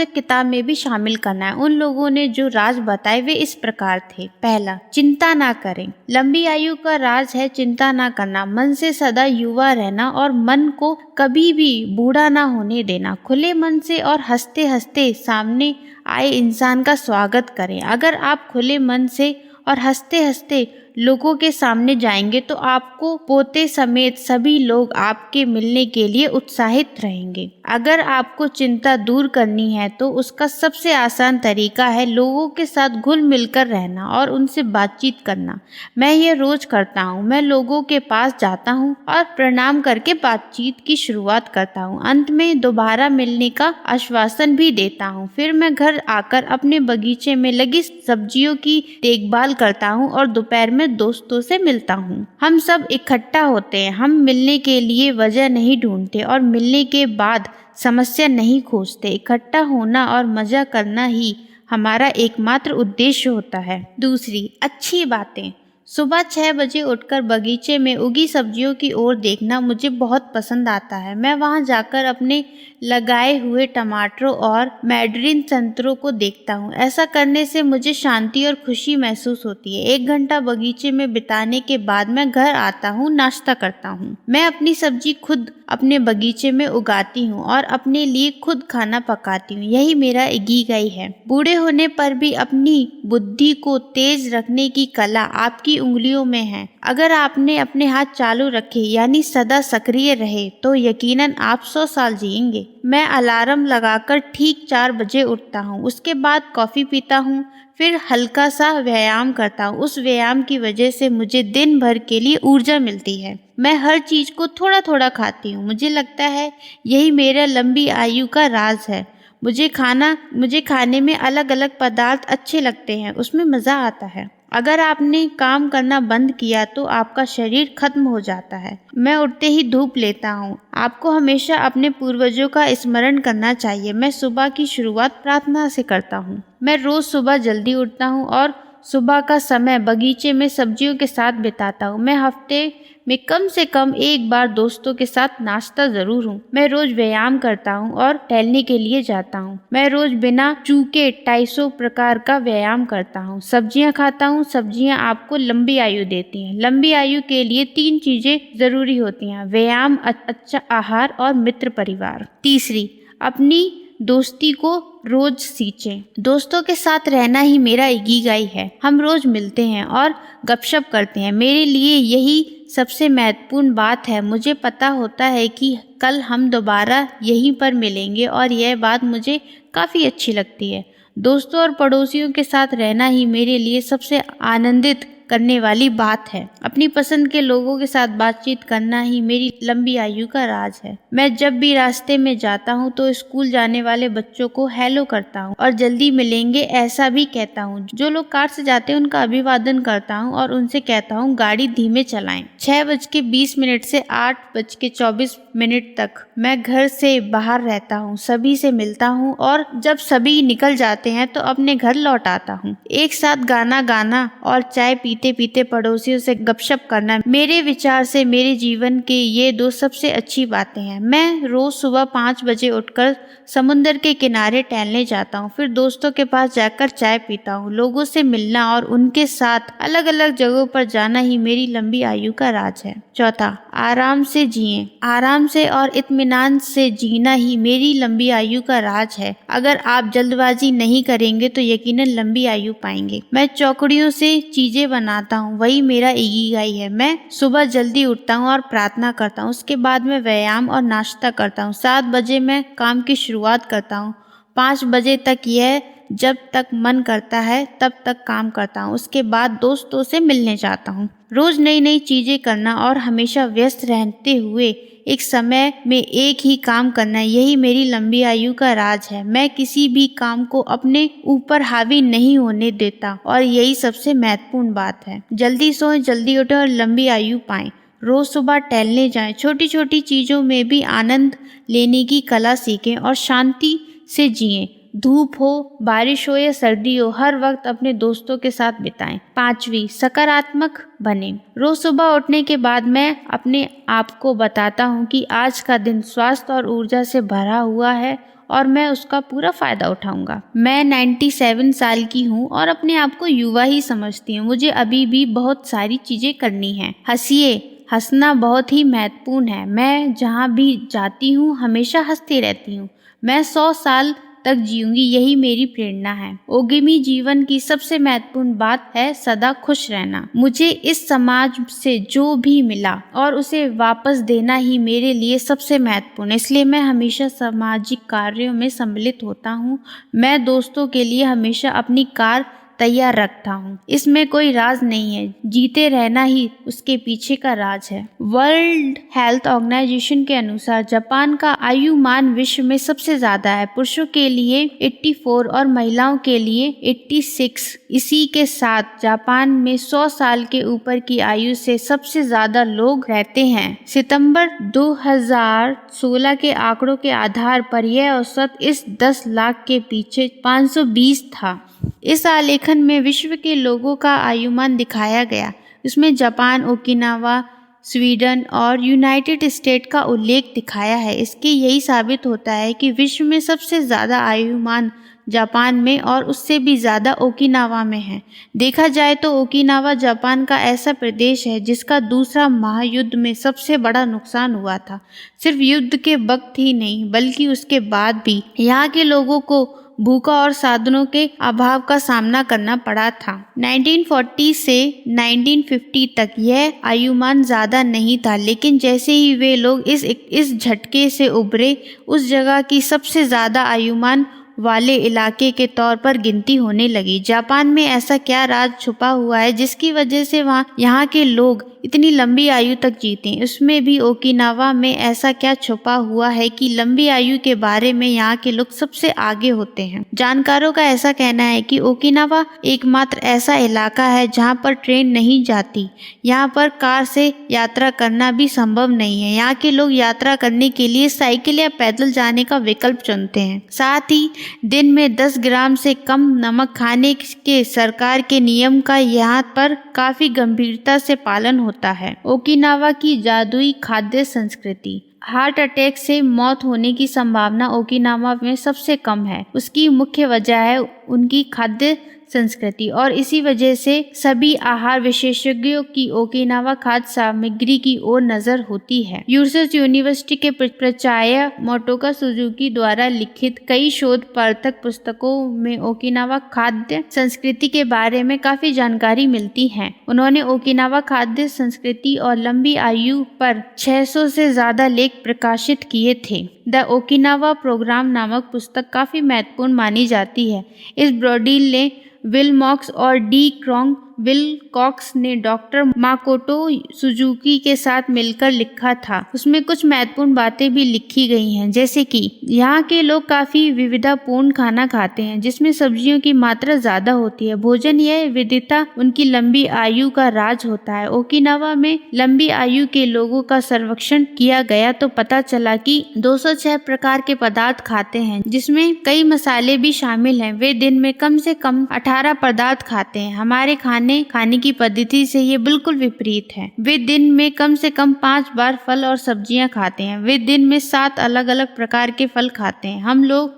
किताब में भी शामिल करना है। उन लोगों ने जो राज बताए वे इस प्रकार थे। पहला, चिंता ना करें। लंबी आयु का राज है चिंता ना करना, मन से सदा युवा रहना और मन को कभी भी बूढ़ा ना होने देना। खुले मन से और हंसते हंसते सामने आए इंसान का स्वागत करें। अगर आप खुले मन से और हंसते हंसते लोगों के सामने जाएंगे तो आपको पोते समेत सभी लोग आपके मिलने के लिए उत्साहित रहेंगे। अगर आपको चिंता दूर करनी है तो उसका सबसे आसान तरीका है लोगों के साथ घुल मिलकर रहना और उनसे बातचीत करना। मैं ये रोज करता हूँ। मैं लोगों के पास जाता हूँ और प्रणाम करके बातचीत की शुरुआत करता हूँ। अंत में दोबारा मिलने का आश्वासन भी देता हूँ। फिर मैं घर आकर अपने बगीचे में लगी सब्जियों की देखभाल करता हूँ और दोपहर में दोस्तों से मिलता हूँ। हम सब इकट्ठा होते हैं। हम मिलने के लिए वजह नहीं ढूंढते और मिलने के बाद समस्या नहीं खोजते। इकट्ठा होना और मजा करना ही हमारा एकमात्र उद्देश्य होता है। दूसरी, अच्छी बातें। सुबह 6 बजे उठकर बगीचे में उगी सब्जियों की ओर देखना मुझे बहुत पसंद आता है। मैं वहां जाकर अपने लगाए हुए टमाटरों और मैडरिन संतरों को देखता हूँ। ऐसा करने से मुझे शांति और खुशी महसूस होती है। 1 घंटा बगीचे में बिताने के बाद मैं घर आता हूँ, नाश्ता करता हूँ। मैं अपनी सब्जी खुद अपने बगीचे में उगाती हूँ और अपने लिए खुद खाना पकाती हूँ। यही मेरा इकिगाई है। बूढ़े होने पर भी अपनी बुद्धि को तेज रखने की कला आपकी उंगलियों में है। अगर आपने अपने हाथ चालू रखे यानी सदा सक्रिय रहे तो यकीनन आप 100 साल जिएंगे। मैं अलार्म लगाकर ठीक 4 बजे उठता हूँ। उसके बाद कॉफी पीता हूँ, फिर हल्का सा व्यायाम करता हूँ। उस व्यायाम की वजह से मुझे दिन भर के लिए ऊर्जा मिलती है। मैं हर चीज को थोड़ा थोड़ा खाती हूँ। मुझे लगता है यही मेरा लंबी आयु का राज है। मुझे खाने में अलग अलग पदार्थ अच्छे लगते हैं, उसमें मजा आता है। अगर आपने काम करना बंद किया तो आपका शरीर खत्म हो जाता है। मैं उठते ही धूप लेता हूँ। आपको हमेशा अपने पूर्वजों का स्मरण करना चाहिए। मैं सुबह की शुरुआत प्रार्थना से करता हूँ। मैं रोज सुबह जल्दी उठता हूँ और सुबह का समय बगीचे में सब्जियों के साथ बिताता हूँ। मैं हफ्ते में कम से कम एक बार दोस्तों के साथ नाश्ता जरूर हूँ। मैं रोज व्यायाम करता हूँ और टहलने के लिए जाता हूँ। मैं रोज बिना चूके 250 प्रकार का व्यायाम करता हूँ। सब्जियाँ खाता हूँ। सब्जियाँ आपको लंबी आयु देती हैं। लंबी आयु के लिए 3 चीजें जरूरी होती हैं: व्यायाम, अच्छा आहार और मित्र परिवार। तीसरी, अपनी दोस्ती को रोज सींचें। दोस्तों के साथ रहना ही मेरा इकिगाई है। हम रोज मिलते हैं और गपशप करते हैं। मेरे लिए यही सबसे महत्वपूर्ण बात है। मुझे पता होता है कि कल हम दोबारा यहीं पर मिलेंगे और यह बात मुझे काफ़ी अच्छी लगती है। दोस्तों और पड़ोसियों के साथ रहना ही मेरे लिए सबसे आनंदित करने वाली बात है। अपनी पसंद के लोगों के साथ बातचीत करना ही मेरी लंबी आयु का राज है। मैं जब भी रास्ते में जाता हूँ तो स्कूल जाने वाले बच्चों को हेलो करता हूँ और जल्दी मिलेंगे ऐसा भी कहता हूँ। जो लोग कार से जाते हैं उनका अभिवादन करता हूँ और उनसे कहता हूँ गाड़ी धीमे चलाएं। 6:20 से 8:24 तक मैं घर से बाहर रहता हूँ, सभी से मिलता हूँ और जब सभी निकल जाते हैं तो अपने घर लौट आता हूँ। एक साथ गाना गाना और चाय पीते पीते पड़ोसियों से गपशप करना मेरे विचार से मेरे जीवन के ये 2 सबसे अच्छी बातें हैं। मैं रोज सुबह 5 बजे उठकर समुद्र के किनारे टहलने जाता हूँ, फिर दोस्तों के पास जाकर चाय पीता हूँ। लोगों से मिलना और उनके साथ अलग अलग जगहों पर जाना ही मेरी लंबी आयु का राज है। चौथा, आराम से जिएं। आराम से और इत्मीनान से जीना ही मेरी लंबी आयु का राज है। अगर आप जल्दबाजी नहीं करेंगे तो यकीनन लंबी आयु पाएंगे। मैं चौकड़ियों से चीजें बनाता हूँ, वही मेरा इकिगाई है। मैं सुबह जल्दी उठता हूँ और प्रार्थना करता हूँ, उसके बाद मैं व्यायाम और नाश्ता करता हूँ। 7 बजे मैं काम की शुरुआत करता हूँ। 5 बजे तक यह जब तक मन करता है तब तक काम करता हूँ, उसके बाद दोस्तों से मिलने जाता हूँ। रोज नई नई चीजें करना और हमेशा व्यस्त रहते हुए एक समय में एक ही काम करना, यही मेरी लंबी आयु का राज है। मैं किसी भी काम को अपने ऊपर हावी नहीं होने देता और यही सबसे महत्वपूर्ण बात है। जल्दी सोएं, जल्दी उठें और लंबी आयु पाएं। रोज सुबह टहलने जाएं, छोटी छोटी चीजों में भी आनंद लेने की कला सीखें और शांति से जिएं। धूप हो, बारिश हो या सर्दी हो, हर वक्त अपने दोस्तों के साथ बिताएं। 5वीं, सकारात्मक बने। रोज सुबह उठने के बाद मैं अपने आप को बताता हूँ कि आज का दिन स्वास्थ्य और ऊर्जा से भरा हुआ है और मैं उसका पूरा फायदा उठाऊंगा। मैं 97 साल की हूँ और अपने आप को युवा ही समझती हूँ। मुझे अभी भी बहुत सारी चीजें करनी हैं। हंसिए, हंसना बहुत ही महत्वपूर्ण है। मैं जहाँ भी जाती हूँ हमेशा हंसती रहती हूँ। मैं 100 साल तक जीऊंगी, यही मेरी प्रेरणा है। ओगिमी जीवन की सबसे महत्वपूर्ण बात है सदा खुश रहना। मुझे इस समाज से जो भी मिला और उसे वापस देना ही मेरे लिए सबसे महत्वपूर्ण है, इसलिए मैं हमेशा सामाजिक कार्यों में सम्मिलित होता हूँ। मैं दोस्तों के लिए हमेशा अपनी कार तैयार रखता हूँ। इसमें कोई राज नहीं है, जीते रहना ही उसके पीछे का राज है। वर्ल्ड हेल्थ ऑर्गेनाइजेशन के अनुसार जापान का आयुमान विश्व में सबसे ज्यादा है। पुरुषों के लिए 84 और महिलाओं के लिए 86। इसी के साथ जापान में 100 साल के ऊपर की आयु से सबसे ज्यादा लोग रहते हैं। सितंबर 2016 के आंकड़ों के आधार पर यह औसत इस 10 लाख के पीछे 520 था। इस आलेखन में विश्व के लोगों का आयुमान दिखाया गया। इसमें जापान, ओकिनावा, स्वीडन और यूनाइटेड स्टेट का उल्लेख दिखाया है। इसके यही साबित होता है कि विश्व में सबसे ज़्यादा आयुमान जापान में और उससे भी ज़्यादा ओकिनावा में है। देखा जाए तो ओकिनावा जापान का ऐसा प्रदेश है जिसका दूसरा महायुद्ध में सबसे बड़ा नुकसान हुआ था। सिर्फ युद्ध के वक्त ही नहीं बल्कि उसके बाद भी यहाँ के लोगों को भूखा और साधनों के अभाव का सामना करना पड़ा था। 1940 से 1950 तक यह आयुमान ज्यादा नहीं था, लेकिन जैसे ही वे लोग इस झटके से उभरे, उस जगह की सबसे ज्यादा आयुमान वाले इलाके के तौर पर गिनती होने लगी। जापान में ऐसा क्या राज छुपा हुआ है जिसकी वजह से यहाँ के लोग इतनी लंबी आयु तक जीते हैं? उसमें भी ओकिनावा में ऐसा क्या छुपा हुआ है कि लंबी आयु के बारे में यहाँ के लोग सबसे आगे होते हैं? जानकारों का ऐसा कहना है कि ओकिनावा एकमात्र ऐसा इलाका है जहाँ पर ट्रेन नहीं जाती। यहाँ पर कार से यात्रा करना भी संभव नहीं है। यहाँ के लोग यात्रा करने के लिए साइकिल या पैदल जाने का विकल्प चुनते हैं। साथ ही दिन में 10 ग्राम से कम नमक खाने के सरकार के नियम का यहाँ पर काफी गंभीरता से पालन होता है। ओकिनावा की जादुई खाद्य संस्कृति। हार्ट अटैक से मौत होने की संभावना ओकिनावा में सबसे कम है। उसकी मुख्य वजह है उनकी खाद्य संस्कृति और इसी वजह से सभी आहार विशेषज्ञों की ओकिनावा खाद्य सामग्री की ओर नजर होती है। यूर्सस यूनिवर्सिटी के प्राचार्य मोटोका सुजुकी द्वारा लिखित कई शोध पर्थक पुस्तकों में ओकिनावा खाद्य संस्कृति के बारे में काफी जानकारी मिलती है। उन्होंने ओकिनावा खाद्य संस्कृति और लंबी आयु पर 600 से ज्यादा लेख प्रकाशित किए थे। द ओकिनावा प्रोग्राम नामक पुस्तक काफी महत्वपूर्ण मानी जाती है। इस ब्रॉडील ने विलमॉक्स और डी क्रॉन्ग विलकॉक्स ने डॉक्टर माकोटो सुजुकी के साथ मिलकर लिखा था। उसमें कुछ महत्वपूर्ण बातें भी लिखी गई हैं, जैसे कि यहाँ के लोग काफी विविधतापूर्ण खाना खाते हैं जिसमें सब्जियों की मात्रा ज्यादा होती है। भोजन यह विविधता उनकी लंबी आयु का राज होता है। ओकिनावा में लंबी आयु के लोगों का सर्वेक्षण किया गया तो पता चला कि 206 प्रकार के पदार्थ खाते हैं जिसमें कई मसाले भी शामिल हैं। वे दिन में कम से कम 18 पदार्थ खाते हैं। हमारे खाने खाने की पद्धति से ये बिल्कुल विपरीत है। वे दिन में कम से कम 5 बार फल और सब्जियां खाते हैं। वे दिन में 7 अलग अलग प्रकार के फल खाते हैं।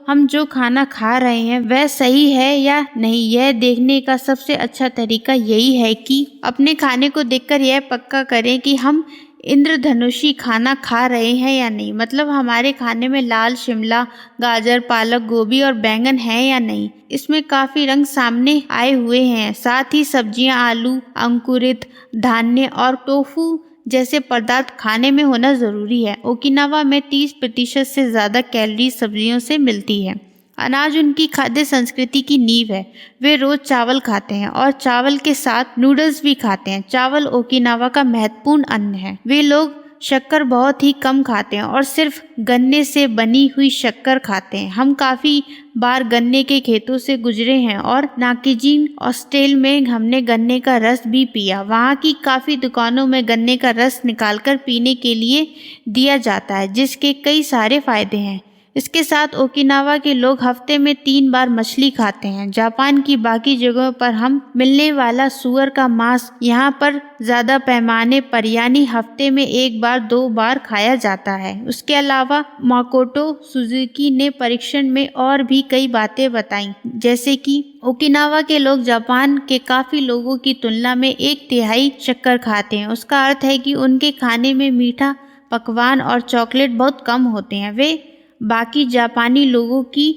हम जो खाना खा रहे हैं वह सही है या नहीं, यह देखने का सबसे अच्छा तरीका यही है कि अपने खाने को देखकर यह पक्का करें कि हम इंद्रधनुषी खाना खा रहे हैं या नहीं। मतलब हमारे खाने में लाल शिमला, गाजर, पालक, गोभी और बैंगन है या नहीं। इसमें काफी रंग सामने आए हुए हैं। साथ ही सब्जियां, आलू, अंकुरित धान्य और टोफू जैसे पदार्थ खाने में होना जरूरी है। ओकिनावा में 30% से ज्यादा कैलोरी सब्जियों से मिलती है। अनाज उनकी खाद्य संस्कृति की नींव है। वे रोज चावल खाते हैं और चावल के साथ नूडल्स भी खाते हैं। चावल ओकिनावा का महत्वपूर्ण अन्न है। वे लोग शक्कर बहुत ही कम खाते हैं और सिर्फ गन्ने से बनी हुई शक्कर खाते हैं। हम काफी बार गन्ने के खेतों से गुजरे हैं और नाकिजिन हॉस्टल में हमने गन्ने का रस भी पिया। वहाँ की काफी दुकानों में गन्ने का रस निकालकर पीने के लिए दिया जाता है, जिसके कई सारे फायदे हैं। इसके साथ ओकिनावा के लोग हफ्ते में 3 बार मछली खाते हैं। जापान की बाकी जगहों पर हम मिलने वाला सुअर का मांस यहाँ पर ज्यादा पैमाने पर यानी हफ्ते में 1 बार 2 बार खाया जाता है। उसके अलावा माकोटो सुजुकी ने परीक्षण में और भी कई बातें बताई, जैसे कि ओकिनावा के लोग जापान के काफी लोगों की तुलना में 1/3 शक्कर खाते हैं। उसका अर्थ है कि उनके खाने में मीठा पकवान और चॉकलेट बहुत कम होते हैं। वे बाकी जापानी लोगों की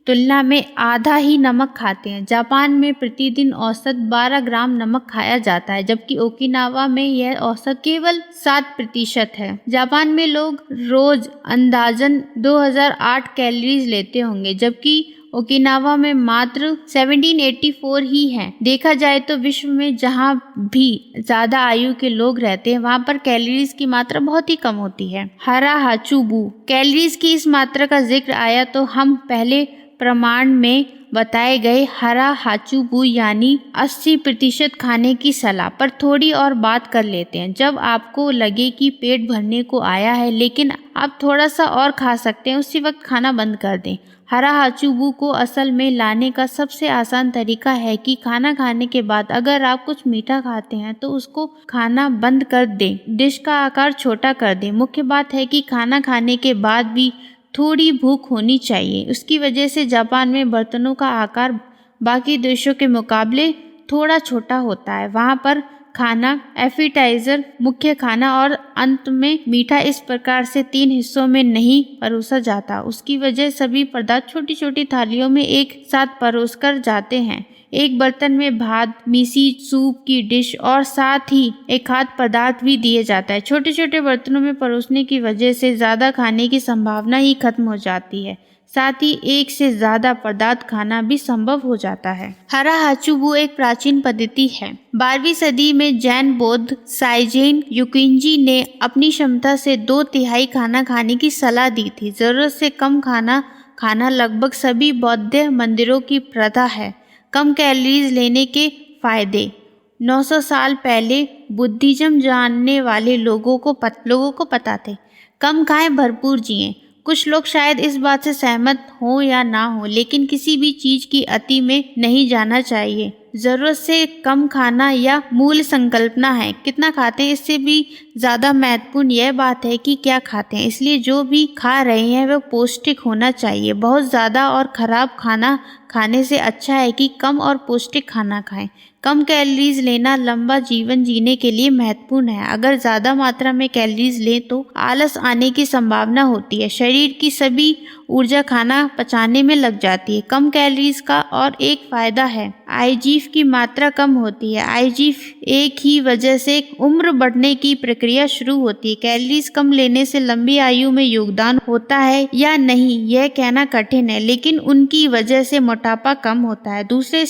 तुलना में आधा ही नमक खाते हैं। जापान में प्रतिदिन औसत 12 ग्राम नमक खाया जाता है, जबकि ओकिनावा में यह औसत केवल 7% है। जापान में लोग रोज अंदाजन 2008 कैलोरीज लेते होंगे, जबकि ओकिनावा में मात्र 1784 ही है। देखा जाए तो विश्व में जहाँ भी ज्यादा आयु के लोग रहते हैं वहाँ पर कैलोरीज की मात्रा बहुत ही कम होती है। हरा हाचुबू कैलोरीज की इस मात्रा का जिक्र आया तो हम पहले प्रमाण में बताए गए हरा हाचुबू यानी 80% खाने की सलाह पर थोड़ी और बात कर लेते हैं। जब आपको लगे कि पेट भरने को आया है लेकिन आप थोड़ा सा और खा सकते हैं, उसी वक्त खाना बंद कर दें। हरा हाचुबू को असल में लाने का सबसे आसान तरीका है कि खाना खाने के बाद अगर आप कुछ मीठा खाते हैं तो उसको खाना बंद कर दें, डिश का आकार छोटा कर दें। मुख्य बात है कि खाना खाने के बाद भी थोड़ी भूख होनी चाहिए। उसकी वजह से जापान में बर्तनों का आकार बाकी देशों के मुकाबले थोड़ा छोटा होता है। वहाँ पर खाना, एपिटाइजर, मुख्य खाना और अंत में मीठा इस प्रकार से 3 हिस्सों में नहीं परोसा जाता। उसकी वजह सभी पदार्थ छोटी छोटी थालियों में एक साथ परोसकर जाते हैं। एक बर्तन में भात, मिसी, सूप की डिश और साथ ही एक खाद्य पदार्थ भी दिए जाता है। छोटे छोटे बर्तनों में परोसने की वजह से ज्यादा खाने की संभावना ही खत्म हो जाती है। साथ ही एक से ज्यादा पदार्थ खाना भी संभव हो जाता है। हरा हाचुबू एक प्राचीन पद्धति है। 12वीं सदी में जैन बौद्ध साइजेन युकिंजी ने अपनी क्षमता से 2/3 खाना खाने की सलाह दी थी। जरूरत से कम खाना खाना लगभग सभी बौद्ध मंदिरों की प्रथा है। कम कैलोरीज लेने के फायदे। 900 साल पहले बुद्धिज्म जानने वाले लोगों को पता थे। कम खाएं, भरपूर जिएं। कुछ लोग शायद इस बात से सहमत हो या ना हो, लेकिन किसी भी चीज की अति में नहीं जाना चाहिए। जरूरत से कम खाना या मूल संकल्पना है। कितना खाते हैं इससे भी ज्यादा महत्वपूर्ण यह बात है कि क्या खाते हैं। इसलिए जो भी खा रहे हैं वह पौष्टिक होना चाहिए। बहुत ज्यादा और खराब खाना खाने से अच्छा है कि कम और पौष्टिक खाना खाएं। कम कैलोरीज लेना लंबा जीवन जीने के लिए महत्वपूर्ण है। अगर ज्यादा मात्रा में कैलोरीज लें तो आलस आने की संभावना होती है। शरीर की सभी ऊर्जा खाना पचाने में लग जाती है। कम कैलोरीज का और एक फायदा है, आईजीएफ की मात्रा कम होती है। आईजीएफ एक ही वजह से उम्र बढ़ने की प्रक्रिया शुरू होती है। कैलोरीज कम लेने से लंबी आयु में योगदान होता है या नहीं यह कहना कठिन है, लेकिन उनकी वजह से मोटापा कम होता है। दूसरे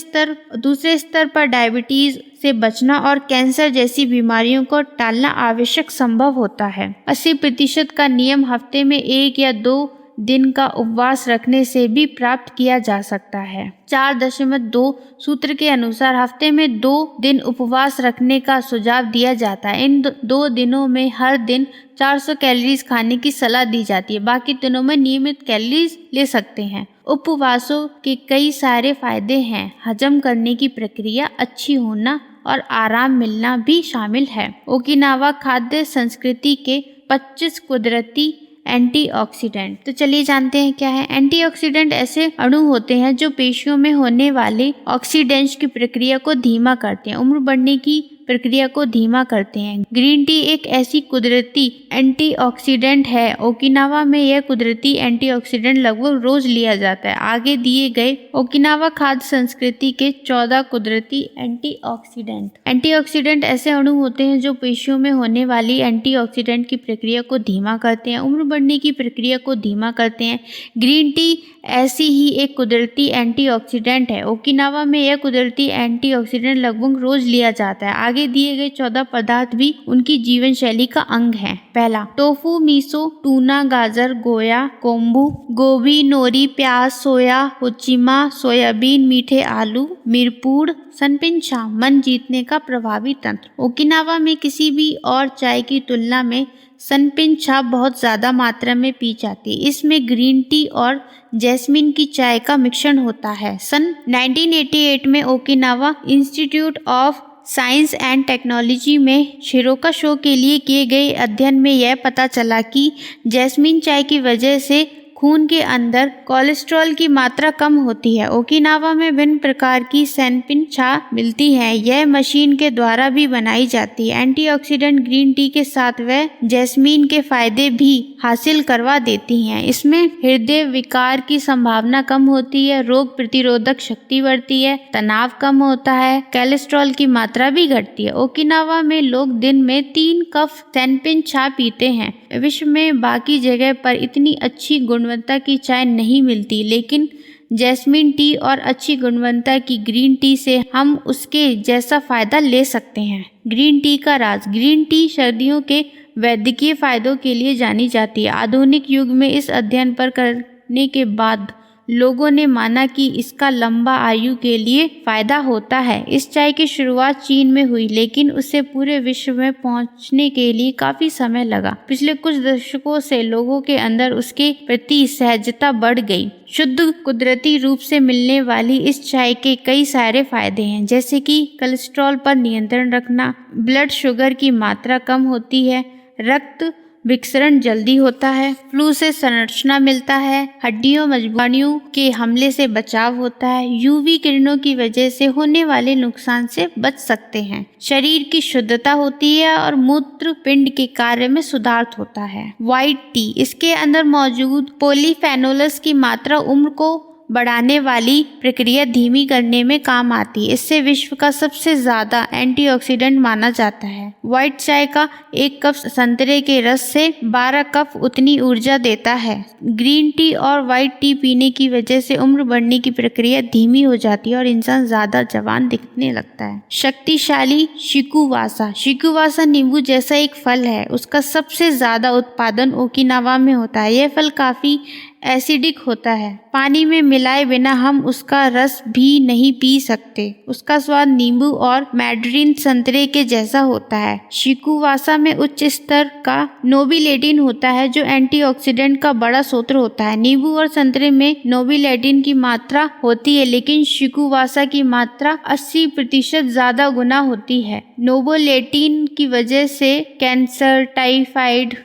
स्तर पर डायबिटीज से बचना और कैंसर जैसी बीमारियों को टालना आवश्यक संभव होता है। 80% का नियम हफ्ते में 1 या 2 दिन का उपवास रखने से भी प्राप्त किया जा सकता है। 4.2 सूत्र के अनुसार हफ्ते में 2 दिन उपवास रखने का सुझाव दिया जाता है। इन 2 दिनों में हर दिन 400 कैलोरीज खाने की सलाह दी जाती है। बाकी दिनों में नियमित कैलोरीज ले सकते हैं। उपवासों के कई सारे फायदे हैं। हजम करने की प्रक्रिया अच्छी होना और आराम मिलना भी शामिल है। ओकिनावा खाद्य संस्कृति के 25 कुदरती एंटीऑक्सीडेंट। तो चलिए जानते हैं क्या है। एंटीऑक्सीडेंट ऐसे अणु होते हैं जो पेशियों में होने वाले ऑक्सीडेशन की प्रक्रिया को धीमा करते हैं, उम्र बढ़ने की प्रक्रिया को धीमा करते हैं। ग्रीन टी एक ऐसी कुदरती एंटीऑक्सीडेंट है। ओकिनावा में यह कुदरती एंटीऑक्सीडेंट लगभग रोज लिया जाता है। आगे दिए गए ओकिनावा खाद्य संस्कृति के 14 कुदरती एंटीऑक्सीडेंट। एंटीऑक्सीडेंट ऐसे अणु होते हैं जो पेशियों में होने वाली एंटीऑक्सीडेंट की प्रक्रिया को धीमा करते हैं, उम्र बढ़ने की प्रक्रिया को धीमा करते हैं। ग्रीन टी ऐसी ही एक कुदरती एंटीऑक्सीडेंट है। ओकिनावा में यह कुदरती एंटीऑक्सीडेंट लगभग रोज लिया जाता है। आगे दिए गए 14 पदार्थ भी उनकी जीवन शैली का अंग हैं। पहला, टोफू, मीसो, टूना, गाजर, गोया, कोम्बू, गोभी, नोरी, प्याज, सोया, होचिमा, सोयाबीन, मीठे आलू, मिरपूड़, सनपिनछा, मन जीतने का प्रभावी तंत्र। ओकिनावा में किसी भी और चाय की तुलना में सनपिनछा बहुत ज्यादा मात्रा में पी जाती है। इसमें ग्रीन टी और जैस्मिन की चाय का मिश्रण होता है। सन 1988 में Okinawa institute of science and technology में शिरोका शो के लिए किए गए अध्ययन में यह पता चला कि जैस्मिन चाय की वजह से खून के अंदर कोलेस्ट्रॉल की मात्रा कम होती है। ओकिनावा में विभिन्न प्रकार की सनपिनछा मिलती है। यह मशीन के द्वारा भी बनाई जाती है। एंटीऑक्सीडेंट ग्रीन टी के साथ वह जैस्मीन के फायदे भी हासिल करवा देती हैं। इसमें हृदय विकार की संभावना कम होती है, रोग प्रतिरोधक शक्ति बढ़ती है, तनाव कम होता है, कोलेस्ट्रॉल की मात्रा भी घटती है। ओकिनावा में लोग दिन में 3 कप सनपिनछा पीते हैं। विश्व में बाकी जगह पर इतनी अच्छी गुणवत्ता की चाय नहीं मिलती, लेकिन जैस्मिन टी और अच्छी गुणवत्ता की ग्रीन टी से हम उसके जैसा फायदा ले सकते हैं। ग्रीन टी का राज। ग्रीन टी सर्दियों के वैद्यकीय फायदों के लिए जानी जाती है। आधुनिक युग में इस अध्ययन पर करने के बाद लोगों ने माना कि इसका लंबा आयु के लिए फायदा होता है। इस चाय की शुरुआत चीन में हुई, लेकिन उसे पूरे विश्व में पहुंचने के लिए काफी समय लगा। पिछले कुछ दशकों से लोगों के अंदर उसके प्रति सहजता बढ़ गई। शुद्ध कुदरती रूप से मिलने वाली इस चाय के कई सारे फायदे हैं, जैसे कि कोलेस्ट्रॉल पर नियंत्रण रखना, ब्लड शुगर की मात्रा कम होती है, रक्त विक्षरण जल्दी होता है, फ्लू से संरक्षण मिलता है, हड्डियों मजबूतियों के हमले से बचाव होता है, यूवी किरणों की वजह से होने वाले नुकसान से बच सकते हैं, शरीर की शुद्धता होती है और मूत्र पिंड के कार्य में सुधार होता है। व्हाइट टी, इसके अंदर मौजूद पॉलीफेनोल्स की मात्रा उम्र को बढ़ाने वाली प्रक्रिया धीमी करने में काम आती है। इससे विश्व का सबसे ज्यादा एंटीऑक्सीडेंट माना जाता है। व्हाइट चाय का 1 कप संतरे के रस से 12 कप उतनी ऊर्जा देता है। ग्रीन टी और व्हाइट टी पीने की वजह से उम्र बढ़ने की प्रक्रिया धीमी हो जाती है और इंसान ज्यादा जवान दिखने लगता है। शक्तिशाली शिकुवासा। शिकुवासा नींबू जैसा एक फल है। उसका सबसे ज्यादा उत्पादन ओकिनावा में होता है। यह फल काफी एसिडिक होता है। पानी में मिलाए बिना हम उसका रस भी नहीं पी सकते। उसका स्वाद नींबू और मैडरीन संतरे के जैसा होता है। शिकुवासा में उच्च स्तर का नोबिलेटिन होता है, जो एंटीऑक्सीडेंट का बड़ा स्रोत होता है। नींबू और संतरे में नोबिलेटिन की मात्रा होती है, लेकिन शिकुवासा की मात्रा 80% ज्यादा गुना होती है। नोबिलेटिन की वजह से कैंसर, टाइफाइड,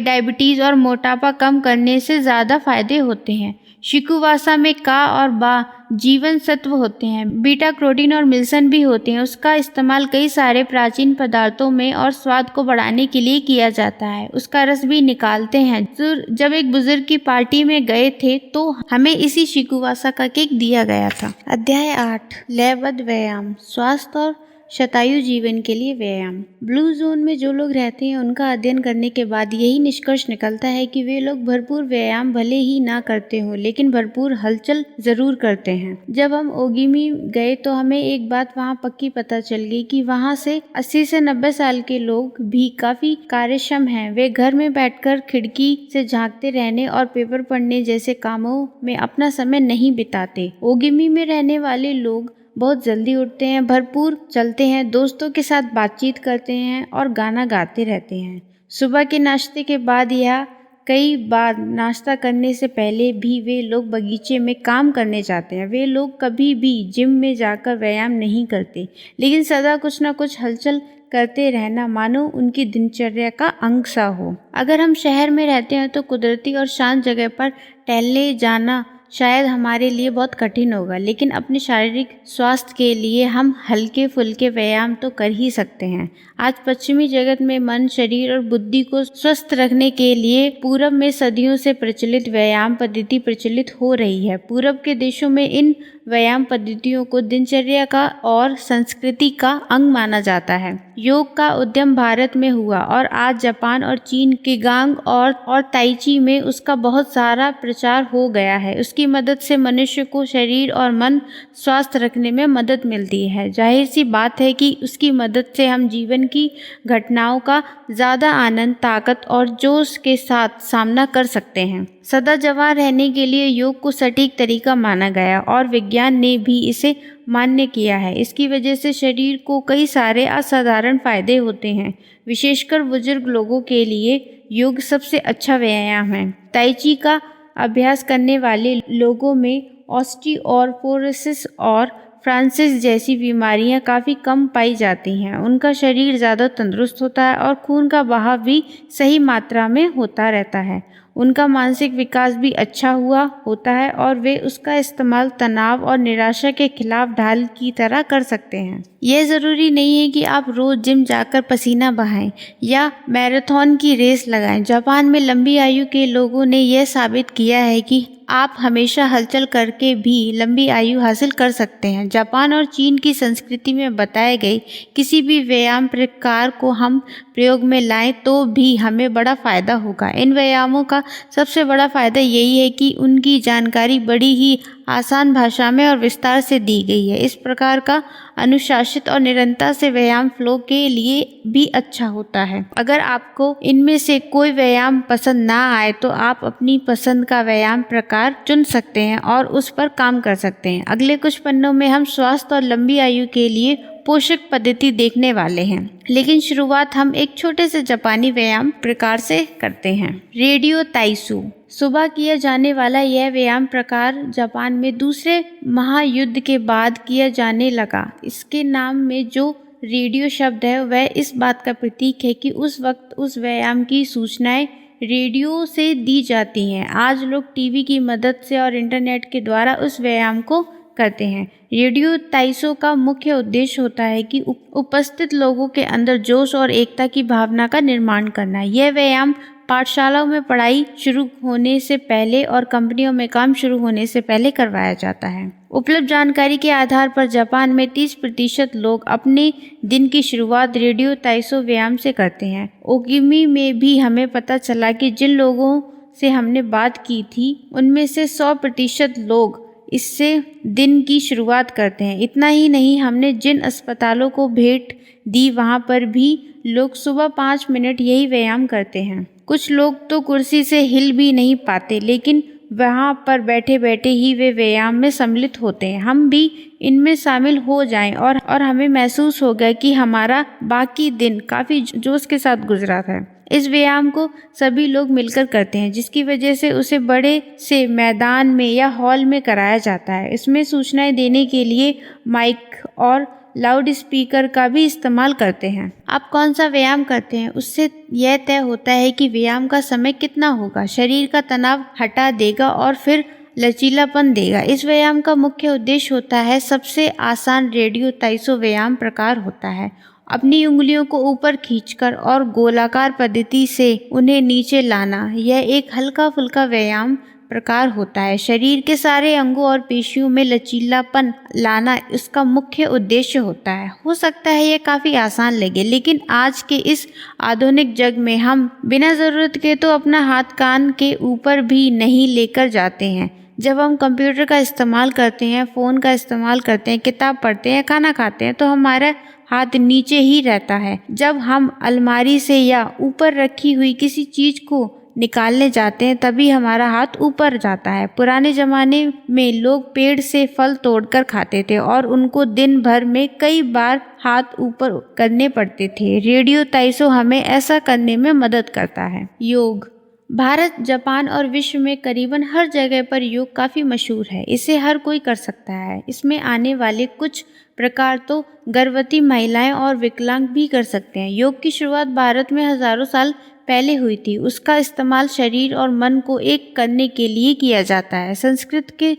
डायबिटीज और मोटापा कम करने से ज्यादा फायदे होते हैं। शिकुवासा में का और बा जीवन सत्व होते हैं। बीटा कैरोटीन और मिल्सन भी होते हैं। उसका इस्तेमाल कई सारे प्राचीन पदार्थों में और स्वाद को बढ़ाने के लिए किया जाता है। उसका रस भी निकालते हैं। जब एक बुजुर्ग की पार्टी में गए थे तो हमें इसी शिकुवासा का केक दिया गया था। अध्याय 8, लयबद्ध व्यायाम, स्वास्थ्य और शतायु जीवन के लिए व्यायाम। ब्लू जोन में जो लोग रहते हैं उनका अध्ययन करने के बाद यही निष्कर्ष निकलता है कि वे लोग भरपूर व्यायाम भले ही ना करते हो, लेकिन भरपूर हलचल जरूर करते हैं। जब हम ओगिमी गए तो हमें एक बात वहाँ पक्की पता चल गई कि वहाँ से 80 से 90 साल के लोग भी काफी कार्यक्षम हैं। वे घर में बैठकर खिड़की से झांकते रहने और पेपर पढ़ने जैसे कामों में अपना समय नहीं बिताते। ओगिमी में रहने वाले लोग बहुत जल्दी उठते हैं, भरपूर चलते हैं, दोस्तों के साथ बातचीत करते हैं और गाना गाते रहते हैं। सुबह के नाश्ते के बाद या कई बार नाश्ता करने से पहले भी वे लोग बगीचे में काम करने जाते हैं। वे लोग कभी भी जिम में जाकर व्यायाम नहीं करते, लेकिन सदा कुछ न कुछ हलचल करते रहना मानो उनकी दिनचर्या का अंग सा हो। अगर हम शहर में रहते हैं तो कुदरती और शांत जगह पर टहलने जाना शायद हमारे लिए बहुत कठिन होगा, लेकिन अपने शारीरिक स्वास्थ्य के लिए हम हल्के फुल्के व्यायाम तो कर ही सकते हैं। आज पश्चिमी जगत में मन, शरीर और बुद्धि को स्वस्थ रखने के लिए पूरब में सदियों से प्रचलित व्यायाम पद्धति प्रचलित हो रही है। पूरब के देशों में इन व्यायाम पद्धतियों को दिनचर्या का और संस्कृति का अंग माना जाता है। योग का उद्यम भारत में हुआ और आज जापान और चीन के गांग और ताइची में उसका बहुत सारा प्रचार हो गया है। उसकी मदद से मनुष्य को शरीर और मन स्वस्थ रखने में मदद मिलती है। जाहिर सी बात है कि उसकी मदद से हम जीवन की घटनाओं का ज़्यादा आनंद, ताकत और जोश के साथ सामना कर सकते हैं। सदा जवान रहने के लिए योग को सटीक तरीका माना गया और विज्ञान ने भी इसे मान्य किया है। इसकी वजह से शरीर को कई सारे असाधारण फायदे होते हैं। विशेषकर बुजुर्ग लोगों के लिए योग सबसे अच्छा व्यायाम है। ताइची का अभ्यास करने वाले लोगों में ऑस्टियोआर्थ्राइटिस और फ्रांसिस जैसी बीमारियां काफ़ी कम पाई जाती हैं। उनका शरीर ज़्यादा तंदुरुस्त होता है और खून का बहाव भी सही मात्रा में होता रहता है। उनका मानसिक विकास भी अच्छा हुआ होता है और वे उसका इस्तेमाल तनाव और निराशा के खिलाफ ढाल की तरह कर सकते हैं। यह ज़रूरी नहीं है कि आप रोज़ जिम जाकर पसीना बहाएं या मैराथन की रेस लगाएं। जापान में लंबी आयु के लोगों ने यह साबित किया है कि आप हमेशा हलचल करके भी लंबी आयु हासिल कर सकते हैं। जापान और चीन की संस्कृति में बताए गए किसी भी व्यायाम प्रकार को हम प्रयोग में लाएं तो भी हमें बड़ा फ़ायदा होगा। इन व्यायामों का सबसे बड़ा फ़ायदा यही है कि उनकी जानकारी बड़ी ही आसान भाषा में और विस्तार से दी गई है। इस प्रकार का अनुशासित और निरंतर से व्यायाम फ्लो के लिए भी अच्छा होता है। अगर आपको इनमें से कोई व्यायाम पसंद ना आए तो आप अपनी पसंद का व्यायाम प्रकार चुन सकते हैं और उस पर काम कर सकते हैं। अगले कुछ पन्नों में हम स्वास्थ्य और लंबी आयु के लिए पोषक पद्धति देखने वाले हैं, लेकिन शुरुआत हम एक छोटे से जापानी व्यायाम प्रकार से करते हैं। रेडियो ताइसु सुबह किया जाने वाला यह व्यायाम प्रकार जापान में दूसरे महायुद्ध के बाद किया जाने लगा। इसके नाम में जो रेडियो शब्द है वह इस बात का प्रतीक है कि उस वक्त उस व्यायाम की सूचनाएं रेडियो से दी जाती हैं। आज लोग टीवी की मदद से और इंटरनेट के द्वारा उस व्यायाम को करते हैं। रेडियो ताइसो का मुख्य उद्देश्य होता है कि उपस्थित लोगों के अंदर जोश और एकता की भावना का निर्माण करना। यह व्यायाम पाठशालाओं में पढ़ाई शुरू होने से पहले और कंपनियों में काम शुरू होने से पहले करवाया जाता है। उपलब्ध जानकारी के आधार पर जापान में 30% लोग अपने दिन की शुरुआत रेडियो ताइसो व्यायाम से करते हैं। ओगिमी में भी हमें पता चला कि जिन लोगों से हमने बात की थी उनमें से 100% लोग इससे दिन की शुरुआत करते हैं। इतना ही नहीं, हमने जिन अस्पतालों को भेंट दी वहाँ पर भी लोग सुबह 5 मिनट यही व्यायाम करते हैं। कुछ लोग तो कुर्सी से हिल भी नहीं पाते, लेकिन वहाँ पर बैठे बैठे ही वे व्यायाम में सम्मिलित होते हैं। हम भी इनमें शामिल हो जाएं और हमें महसूस होगा कि हमारा बाकी दिन काफ़ी जोश के साथ गुजरा था। इस व्यायाम को सभी लोग मिलकर करते हैं, जिसकी वजह से उसे बड़े से मैदान में या हॉल में कराया जाता है। इसमें सूचनाएं देने के लिए माइक और लाउड स्पीकर का भी इस्तेमाल करते हैं। आप कौन सा व्यायाम करते हैं उससे यह तय होता है कि व्यायाम का समय कितना होगा। शरीर का तनाव हटा देगा और फिर लचीलापन देगा। इस व्यायाम का मुख्य उद्देश्य होता है सबसे आसान रेडियो ताइसो व्यायाम प्रकार होता है। अपनी उंगलियों को ऊपर खींचकर और गोलाकार पद्धति से उन्हें नीचे लाना। यह एक हल्का फुल्का व्यायाम प्रकार होता है। शरीर के सारे अंगों और पेशियों में लचीलापन लाना इसका मुख्य उद्देश्य होता है। हो सकता है यह काफ़ी आसान लगे, लेकिन आज के इस आधुनिक जग में हम बिना ज़रूरत के तो अपना हाथ कान के ऊपर भी नहीं लेकर जाते हैं। जब हम कंप्यूटर का इस्तेमाल करते हैं, फ़ोन का इस्तेमाल करते हैं, किताब पढ़ते हैं, खाना खाते हैं तो हमारा हाथ नीचे ही रहता है। जब हम अलमारी से या ऊपर रखी हुई किसी चीज़ को निकालने जाते हैं तभी हमारा हाथ ऊपर जाता है। पुराने ज़माने में लोग पेड़ से फल तोड़कर खाते थे और उनको दिन भर में कई बार हाथ ऊपर करने पड़ते थे। रेडियो ताइसो हमें ऐसा करने में मदद करता है। योग भारत, जापान और विश्व में करीबन हर जगह पर योग काफ़ी मशहूर है। इसे हर कोई कर सकता है। इसमें आने वाले कुछ प्रकार तो गर्भवती महिलाएं और विकलांग भी कर सकते हैं। योग की शुरुआत भारत में हजारों साल पहले हुई थी। उसका इस्तेमाल शरीर और मन को एक करने के लिए किया जाता है। संस्कृत के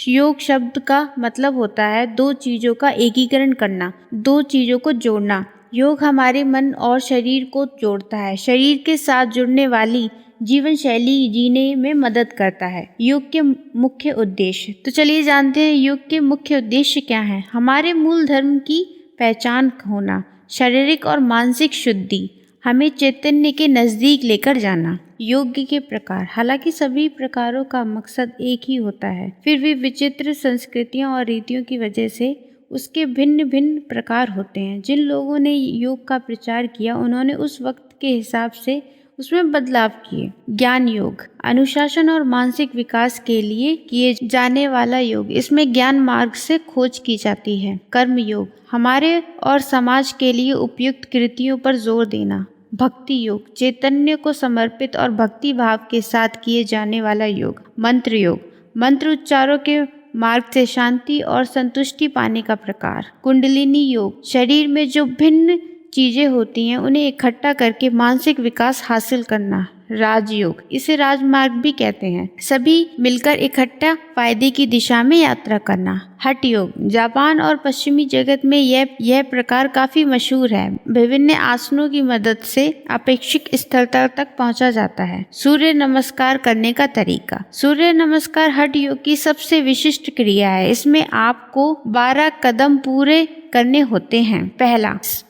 योग शब्द का मतलब होता है दो चीज़ों का एकीकरण करना, दो चीज़ों को जोड़ना। योग हमारे मन और शरीर को जोड़ता है, शरीर के साथ जुड़ने वाली जीवन शैली जीने में मदद करता है। योग के मुख्य उद्देश्य, तो चलिए जानते हैं योग के मुख्य उद्देश्य क्या हैं। हमारे मूल धर्म की पहचान होना, शारीरिक और मानसिक शुद्धि, हमें चैतन्य के नज़दीक लेकर जाना। योग के प्रकार, हालांकि सभी प्रकारों का मकसद एक ही होता है, फिर भी विचित्र संस्कृतियों और रीतियों की वजह से उसके भिन्न भिन्न प्रकार होते हैं। जिन लोगों ने योग का प्रचार किया उन्होंने उस वक्त के हिसाब से उसमें बदलाव किए। ज्ञान योग, अनुशासन और मानसिक विकास के लिए किए जाने वाला योग। इसमें ज्ञान मार्ग से खोज की जाती है। कर्म योग, हमारे और समाज के लिए उपयुक्त कृतियों पर जोर देना। भक्ति योग, चैतन्य को समर्पित और भक्ति भाव के साथ किए जाने वाला योग। मंत्र योग, मंत्र उच्चारों के मार्ग से शांति और संतुष्टि पाने का प्रकार। कुंडलिनी योग, शरीर में जो भिन्न चीजें होती हैं उन्हें इकट्ठा करके मानसिक विकास हासिल करना। राजयोग, इसे राजमार्ग भी कहते हैं, सभी मिलकर इकट्ठा फायदे की दिशा में यात्रा करना। हठ योग, जापान और पश्चिमी जगत में यह प्रकार काफी मशहूर है। विभिन्न आसनों की मदद से अपेक्षित स्थलता तक पहुंचा जाता है। सूर्य नमस्कार करने का तरीका, सूर्य नमस्कार हठ योग की सबसे विशिष्ट क्रिया है। इसमें आपको 12 कदम पूरे करने होते हैं।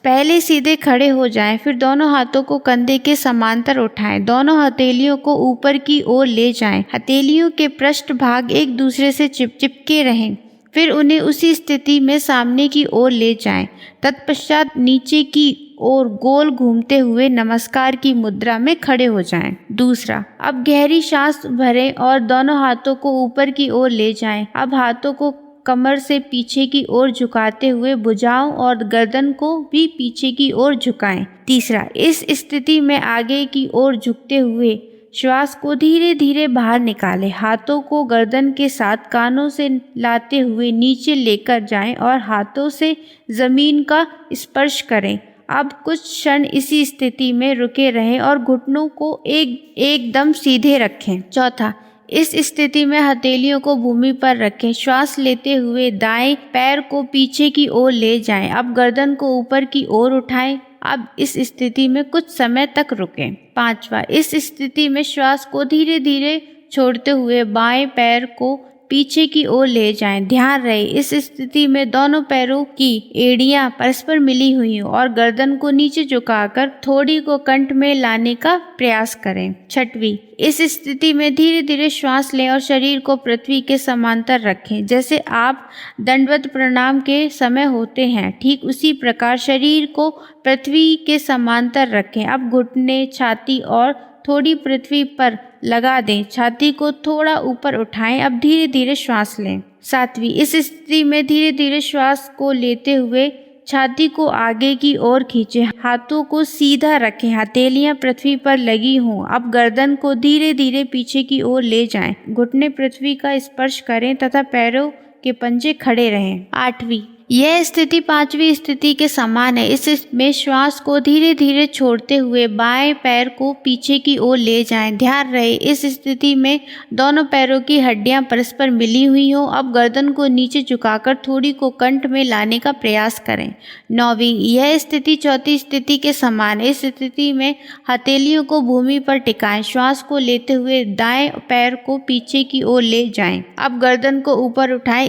पहले सीधे खड़े हो जाएं, फिर दोनों हाथों को कंधे के समांतर उठाएं, दोनों हथेलियों को ऊपर की ओर ले जाएं, हथेलियों के पृष्ठ भाग एक दूसरे से चिपके रहें, फिर उन्हें उसी स्थिति में सामने की ओर ले जाएं। तत्पश्चात नीचे की ओर गोल घूमते हुए नमस्कार की मुद्रा में खड़े हो जाएं। दूसरा, अब गहरी सांस भरें और दोनों हाथों को ऊपर की ओर ले जाएं। अब हाथों को कमर से पीछे की ओर झुकाते हुए भुजाओं और गर्दन को भी पीछे की ओर झुकाएं। तीसरा, इस स्थिति में आगे की ओर झुकते हुए श्वास को धीरे धीरे बाहर निकालें। हाथों को गर्दन के साथ कानों से लाते हुए नीचे लेकर जाएं और हाथों से जमीन का स्पर्श करें। अब कुछ क्षण इसी स्थिति में रुके रहें और घुटनों को एकदम सीधे रखें। चौथा, इस स्थिति में हथेलियों को भूमि पर रखें। श्वास लेते हुए दाएं पैर को पीछे की ओर ले जाएं। अब गर्दन को ऊपर की ओर उठाएं। अब इस स्थिति में कुछ समय तक रुकें। पांचवा, इस स्थिति में श्वास को धीरे धीरे छोड़ते हुए बाएं पैर को पीछे की ओर ले जाएं। ध्यान रहे इस स्थिति में दोनों पैरों की एड़ियां परस्पर मिली हुई हों और गर्दन को नीचे झुकाकर थोड़ी को कंठ में लाने का प्रयास करें। छठवीं, इस स्थिति में धीरे धीरे श्वास लें और शरीर को पृथ्वी के समांतर रखें। जैसे आप दंडवत प्रणाम के समय होते हैं, ठीक उसी प्रकार शरीर को पृथ्वी के समांतर रखें। अब घुटने, छाती और थोड़ी पृथ्वी पर लगा दें। छाती को थोड़ा ऊपर उठाएं। अब धीरे धीरे श्वास लें। सातवीं, इस स्थिति में धीरे धीरे श्वास को लेते हुए छाती को आगे की ओर खींचें। हाथों को सीधा रखें, हथेलियां पृथ्वी पर लगी हों। अब गर्दन को धीरे धीरे पीछे की ओर ले जाएं। घुटने पृथ्वी का स्पर्श करें तथा पैरों के पंजे खड़े रहें। आठवीं, यह स्थिति पांचवी स्थिति के समान है। इसमें श्वास को धीरे धीरे छोड़ते हुए बाएं पैर को पीछे की ओर ले जाएं। ध्यान रहे इस स्थिति में दोनों पैरों की हड्डियां परस्पर मिली हुई हों। अब गर्दन को नीचे झुकाकर थोड़ी को कंठ में लाने का प्रयास करें। नौवीं, यह स्थिति चौथी स्थिति के समान है। इस स्थिति में हथेलियों को भूमि पर टिकाएं। श्वास को लेते हुए दाएं पैर को पीछे की ओर ले जाएं। अब गर्दन को ऊपर उठाएं।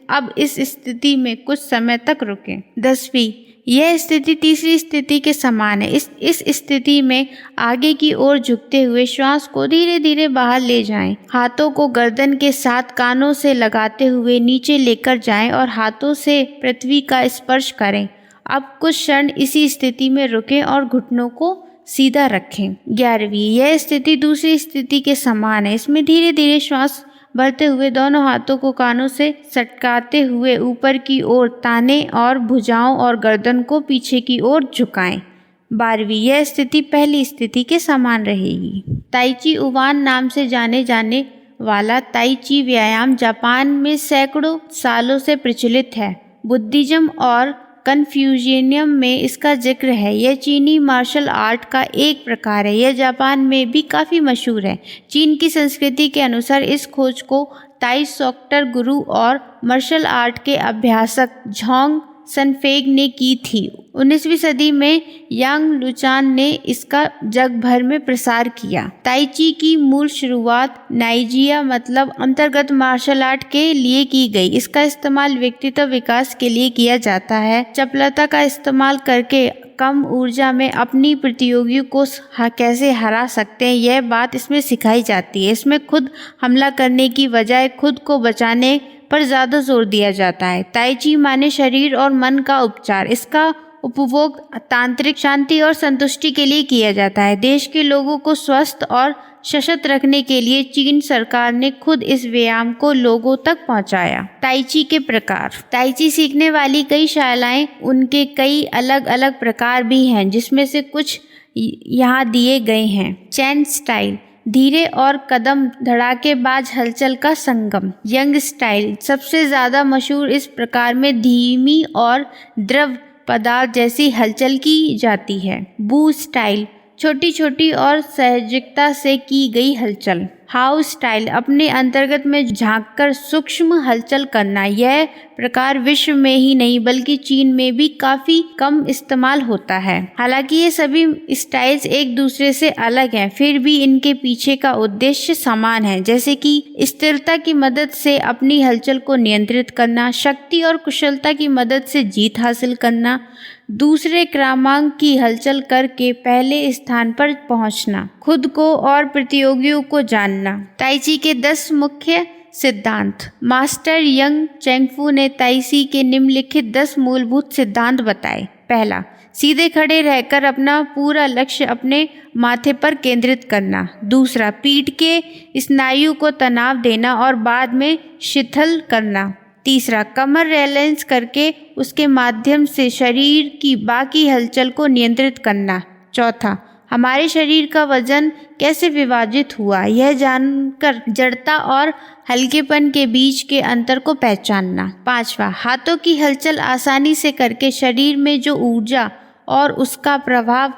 अब इस स्थिति में कुछ समय तक रुकें। 10वीं, यह स्थिति तीसरी स्थिति के समान है। इस स्थिति में आगे की ओर झुकते हुए श्वास को धीरे धीरे बाहर ले जाएं। हाथों को गर्दन के साथ कानों से लगाते हुए नीचे लेकर जाएं और हाथों से पृथ्वी का स्पर्श करें। अब कुछ क्षण इसी स्थिति में रुकें और घुटनों को सीधा रखें। 11वीं, यह स्थिति दूसरी स्थिति के समान है। इसमें धीरे धीरे श्वास भरते हुए दोनों हाथों को कानों से सटकाते हुए ऊपर की ओर ताने और भुजाओं और गर्दन को पीछे की ओर झुकाएं। 12वीं, यह स्थिति पहली स्थिति के समान रहेगी। ताई ची उवान नाम से जाने जाने वाला ताई ची व्यायाम जापान में सैकड़ों सालों से प्रचलित है। बुद्धिज्म और कन्फ्यूशियनिज्म में इसका जिक्र है। यह चीनी मार्शल आर्ट का एक प्रकार है। यह जापान में भी काफ़ी मशहूर है। चीन की संस्कृति के अनुसार इस खोज को ताई सॉक्टर गुरु और मार्शल आर्ट के अभ्यासक झांग सनफेंग ने की थी। 19वीं सदी में यांग लुचान ने इसका जग भर में प्रसार किया। ताई ची की मूल शुरुआत नाइजीरिया मतलब अंतर्गत मार्शल आर्ट के लिए की गई। इसका इस्तेमाल व्यक्तित्व विकास के लिए किया जाता है। चपलता का इस्तेमाल करके कम ऊर्जा में अपनी प्रतियोगियों को कैसे हरा सकते हैं, यह बात इसमें सिखाई जाती है। इसमें खुद हमला करने की बजाय खुद को बचाने पर ज़्यादा जोर दिया जाता है। ताई ची माने शरीर और मन का उपचार। इसका उपभोग तांत्रिक शांति और संतुष्टि के लिए किया जाता है। देश के लोगों को स्वस्थ और सशक्त रखने के लिए चीन सरकार ने खुद इस व्यायाम को लोगों तक पहुंचाया। ताई ची के प्रकार। ताई ची सीखने वाली कई शालाएं, उनके कई अलग अलग प्रकार भी हैं, जिसमें से कुछ यहाँ दिए गए हैं। चैन स्टाइल, धीरे और कदम धड़ाकेबाज हलचल का संगम। यंग स्टाइल, सबसे ज़्यादा मशहूर। इस प्रकार में धीमी और द्रव पदार्थ जैसी हलचल की जाती है। बू स्टाइल, छोटी छोटी और सहजता से की गई हलचल। हाउ स्टाइल, अपने अंतर्गत में झांककर सूक्ष्म हलचल करना। यह प्रकार विश्व में ही नहीं बल्कि चीन में भी काफ़ी कम इस्तेमाल होता है। हालांकि ये सभी स्टाइल्स एक दूसरे से अलग हैं, फिर भी इनके पीछे का उद्देश्य समान है, जैसे कि स्थिरता की मदद से अपनी हलचल को नियंत्रित करना, शक्ति और कुशलता की मदद से जीत हासिल करना, दूसरे क्रमांक की हलचल करके पहले स्थान पर पहुंचना, खुद को और प्रतियोगियों को जानना। ताई ची के 10 मुख्य सिद्धांत। मास्टर यंग चेंगफू ने ताई ची के निम्नलिखित 10 मूलभूत सिद्धांत बताए। पहला, सीधे खड़े रहकर अपना पूरा लक्ष्य अपने माथे पर केंद्रित करना। दूसरा, पीठ के स्नायु को तनाव देना और बाद में शिथिल करना। तीसरा, कमर बैलेंस करके उसके माध्यम से शरीर की बाकी हलचल को नियंत्रित करना। चौथा, हमारे शरीर का वजन कैसे विभाजित हुआ, यह जानकर जड़ता और हल्केपन के बीच के अंतर को पहचानना। पांचवा, हाथों की हलचल आसानी से करके शरीर में जो ऊर्जा और उसका प्रभाव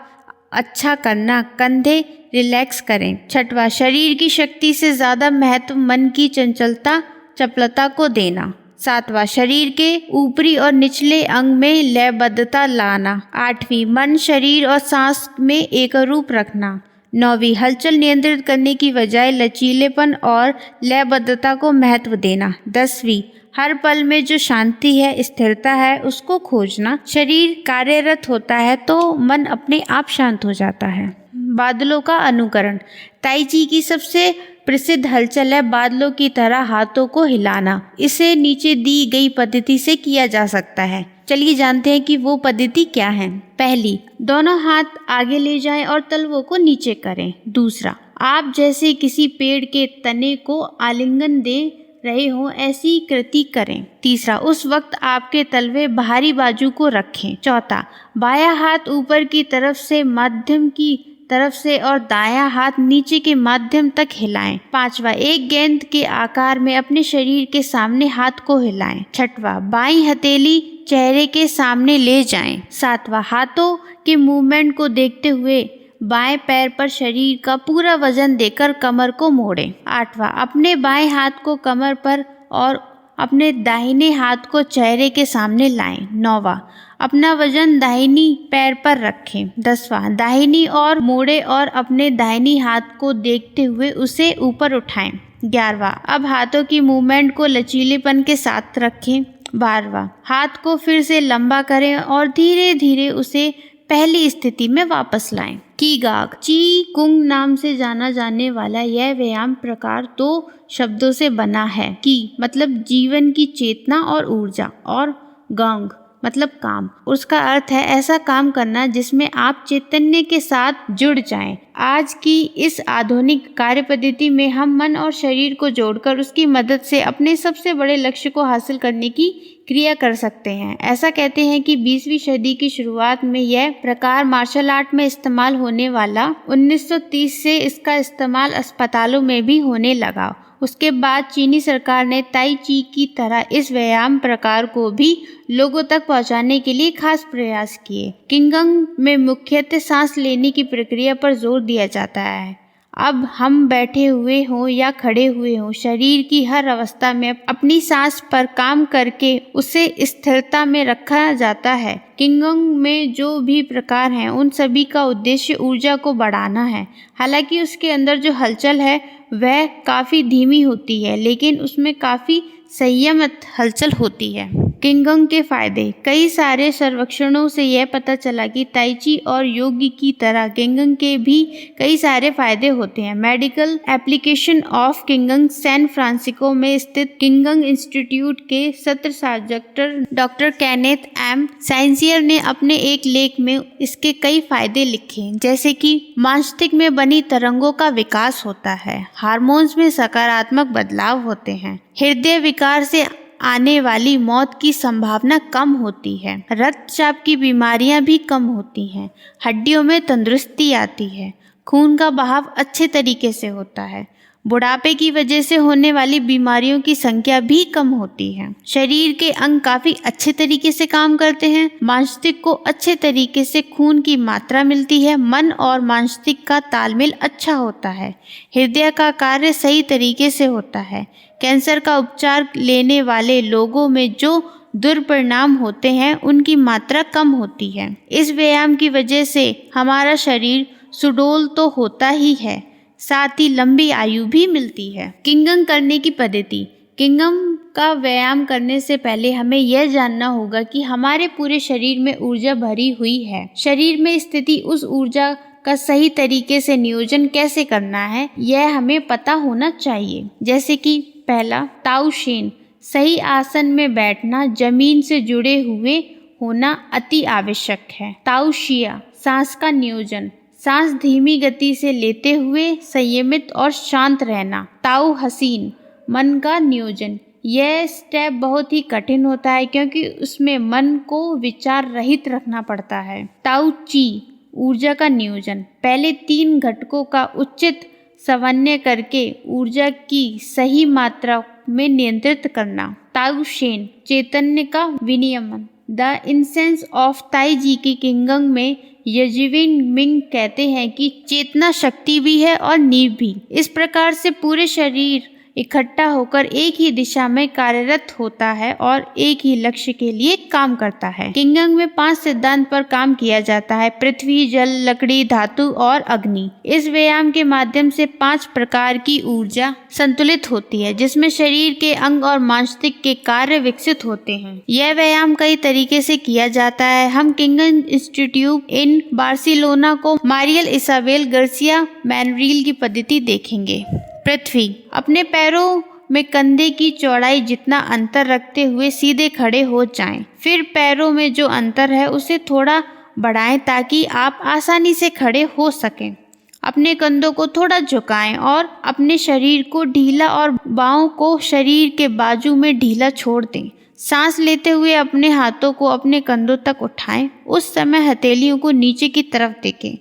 अच्छा करना, कंधे रिलैक्स करें। छठवां, शरीर की शक्ति से ज़्यादा महत्व मन की चंचलता चपलता को देना। सातवां, शरीर के ऊपरी और निचले अंग में लयबद्धता लाना। आठवीं, मन, शरीर और सांस में एक रूप रखना। नौवीं, हलचल नियंत्रित करने की बजाय लचीलेपन और लयबद्धता को महत्व देना। 10वीं, हर पल में जो शांति है, स्थिरता है, उसको खोजना। शरीर कार्यरत होता है तो मन अपने आप शांत हो जाता है। बादलों का अनुकरण। ताई ची की सबसे प्रसिद्ध हलचल है बादलों की तरह हाथों को हिलाना। इसे नीचे दी गई पद्धति से किया जा सकता है। चलिए जानते हैं कि वो पद्धति क्या है। पहली, दोनों हाथ आगे ले जाएं और तलवों को नीचे करें। दूसरा, आप जैसे किसी पेड़ के तने को आलिंगन दे रहे हो ऐसी कृति करें। तीसरा, उस वक्त आपके तलवे बाहरी बाजू को रखें। चौथा, बायां हाथ ऊपर की तरफ से मध्यम की तरफ से और दायां हाथ नीचे के माध्यम तक हिलाएं। पांचवा, एक गेंद के आकार में अपने शरीर के सामने हाथ को हिलाएं। छठवा, बाईं हथेली चेहरे के सामने ले जाएं। सातवां, हाथों के मूवमेंट को देखते हुए बाएं पैर पर शरीर का पूरा वजन देकर कमर को मोड़ें। आठवां, अपने बाएं हाथ को कमर पर और अपने दाहिने हाथ को चेहरे के सामने लाएं। नौवां, अपना वजन दाहिनी पैर पर रखें। 10वां, दाहिनी और मोड़े और अपने दाहिनी हाथ को देखते हुए उसे ऊपर उठाएं। 11वां, अब हाथों की मूवमेंट को लचीलेपन के साथ रखें। 12वां, हाथ को फिर से लंबा करें और धीरे धीरे उसे पहली स्थिति में वापस लाएं। कीगाग, ची कुंग नाम से जाना जाने वाला यह व्यायाम प्रकार 2 शब्दों से बना है। की मतलब जीवन की चेतना और ऊर्जा, और गांग मतलब काम। उसका अर्थ है ऐसा काम करना जिसमें आप चैतन्य के साथ जुड़ जाएं। आज की इस आधुनिक कार्य पद्धति में हम मन और शरीर को जोड़कर उसकी मदद से अपने सबसे बड़े लक्ष्य को हासिल करने की क्रिया कर सकते हैं। ऐसा कहते हैं कि 20वीं सदी की शुरुआत में यह प्रकार मार्शल आर्ट में इस्तेमाल होने वाला, 1930 से इसका इस्तेमाल अस्पतालों में भी होने लगा। उसके बाद चीनी सरकार ने ताई ची की तरह इस व्यायाम प्रकार को भी लोगों तक पहुंचाने के लिए खास प्रयास किए। किंगंग में मुख्यतः सांस लेने की प्रक्रिया पर जोर दिया जाता है। अब हम बैठे हुए हों या खड़े हुए हों, शरीर की हर अवस्था में अपनी सांस पर काम करके उसे स्थिरता में रखा जाता है। किंगंग में जो भी प्रकार हैं उन सभी का उद्देश्य ऊर्जा को बढ़ाना है। हालांकि उसके अंदर जो हलचल है वह काफ़ी धीमी होती है, लेकिन उसमें काफ़ी संयमित हलचल होती है। किंगंग के फायदे। कई सारे सर्वेक्षणों से यह पता चला कि ताई ची और योग की तरह किंगंग के भी कई सारे फायदे होते हैं। Medical application of qigong. San Francisco में स्थित किंगंग इंस्टीट्यूट के सत्रशास्त्रज्ञ डॉक्टर केनेथ एम साइंसियर ने अपने एक लेख में इसके कई फायदे लिखे, जैसे कि मस्तिष्क में बनी तरंगों का विकास होता है, हार्मोन्स में सकारात्मक बदलाव होते हैं, हृदय विकार से आने वाली मौत की संभावना कम होती है, रक्तचाप की बीमारियां भी कम होती हैं, हड्डियों में तंदुरुस्ती आती है, खून का बहाव अच्छे तरीके से होता है, बुढ़ापे की वजह से होने वाली बीमारियों की संख्या भी कम होती है, शरीर के अंग काफी अच्छे तरीके से काम करते हैं, मस्तिष्क को अच्छे तरीके से खून की मात्रा मिलती है, मन और मस्तिष्क का तालमेल अच्छा होता है, हृदय का कार्य सही तरीके से होता है, कैंसर का उपचार लेने वाले लोगों में जो दुष्परिणाम होते हैं उनकी मात्रा कम होती है। इस व्यायाम की वजह से हमारा शरीर सुडौल तो होता ही है, साथ ही लंबी आयु भी मिलती है। किंगंग करने की पद्धति। किंगंग का व्यायाम करने से पहले हमें यह जानना होगा कि हमारे पूरे शरीर में ऊर्जा भरी हुई है। शरीर में स्थिति उस ऊर्जा का सही तरीके से नियोजन कैसे करना है यह हमें पता होना चाहिए। जैसे कि पहला, ताऊ शेन, सही आसन में बैठना, जमीन से जुड़े हुए होना अति आवश्यक है। ताऊ शिया, सांस का नियोजन, सांस धीमी गति से लेते हुए संयमित और शांत रहना। ताऊ हसीन, मन का नियोजन, यह स्टेप बहुत ही कठिन होता है क्योंकि उसमें मन को विचार रहित रखना पड़ता है। ताऊ ची, ऊर्जा का नियोजन, पहले 3 घटकों का उचित समन्वय करके ऊर्जा की सही मात्रा में नियंत्रित करना। ताऊ शेन, चैतन्य का विनियमन। द इसेंस ऑफ ताई ची की किंगंग में यजीविन मिंग कहते हैं कि चेतना शक्ति भी है और नींव भी। इस प्रकार से पूरे शरीर इकट्ठा होकर एक ही दिशा में कार्यरत होता है और एक ही लक्ष्य के लिए काम करता है। किंगंग में 5 सिद्धांत पर काम किया जाता है: पृथ्वी, जल, लकड़ी, धातु और अग्नि। इस व्यायाम के माध्यम से 5 प्रकार की ऊर्जा संतुलित होती है, जिसमें शरीर के अंग और मस्तिष्क के कार्य विकसित होते हैं। यह व्यायाम कई तरीके से किया जाता है। हम किंगंग इंस्टीट्यूट इन बार्सिलोना को मारियल इसाबेल गार्सिया मैनरिल की पद्धति देखेंगे। पृथ्वी, अपने पैरों में कंधे की चौड़ाई जितना अंतर रखते हुए सीधे खड़े हो जाएं। फिर पैरों में जो अंतर है उसे थोड़ा बढ़ाएं ताकि आप आसानी से खड़े हो सकें। अपने कंधों को थोड़ा झुकाएं और अपने शरीर को ढीला और बाहों को शरीर के बाजू में ढीला छोड़ दें। सांस लेते हुए अपने हाथों को अपने कंधों तक उठाएं। उस समय हथेलियों को नीचे की तरफ देखें।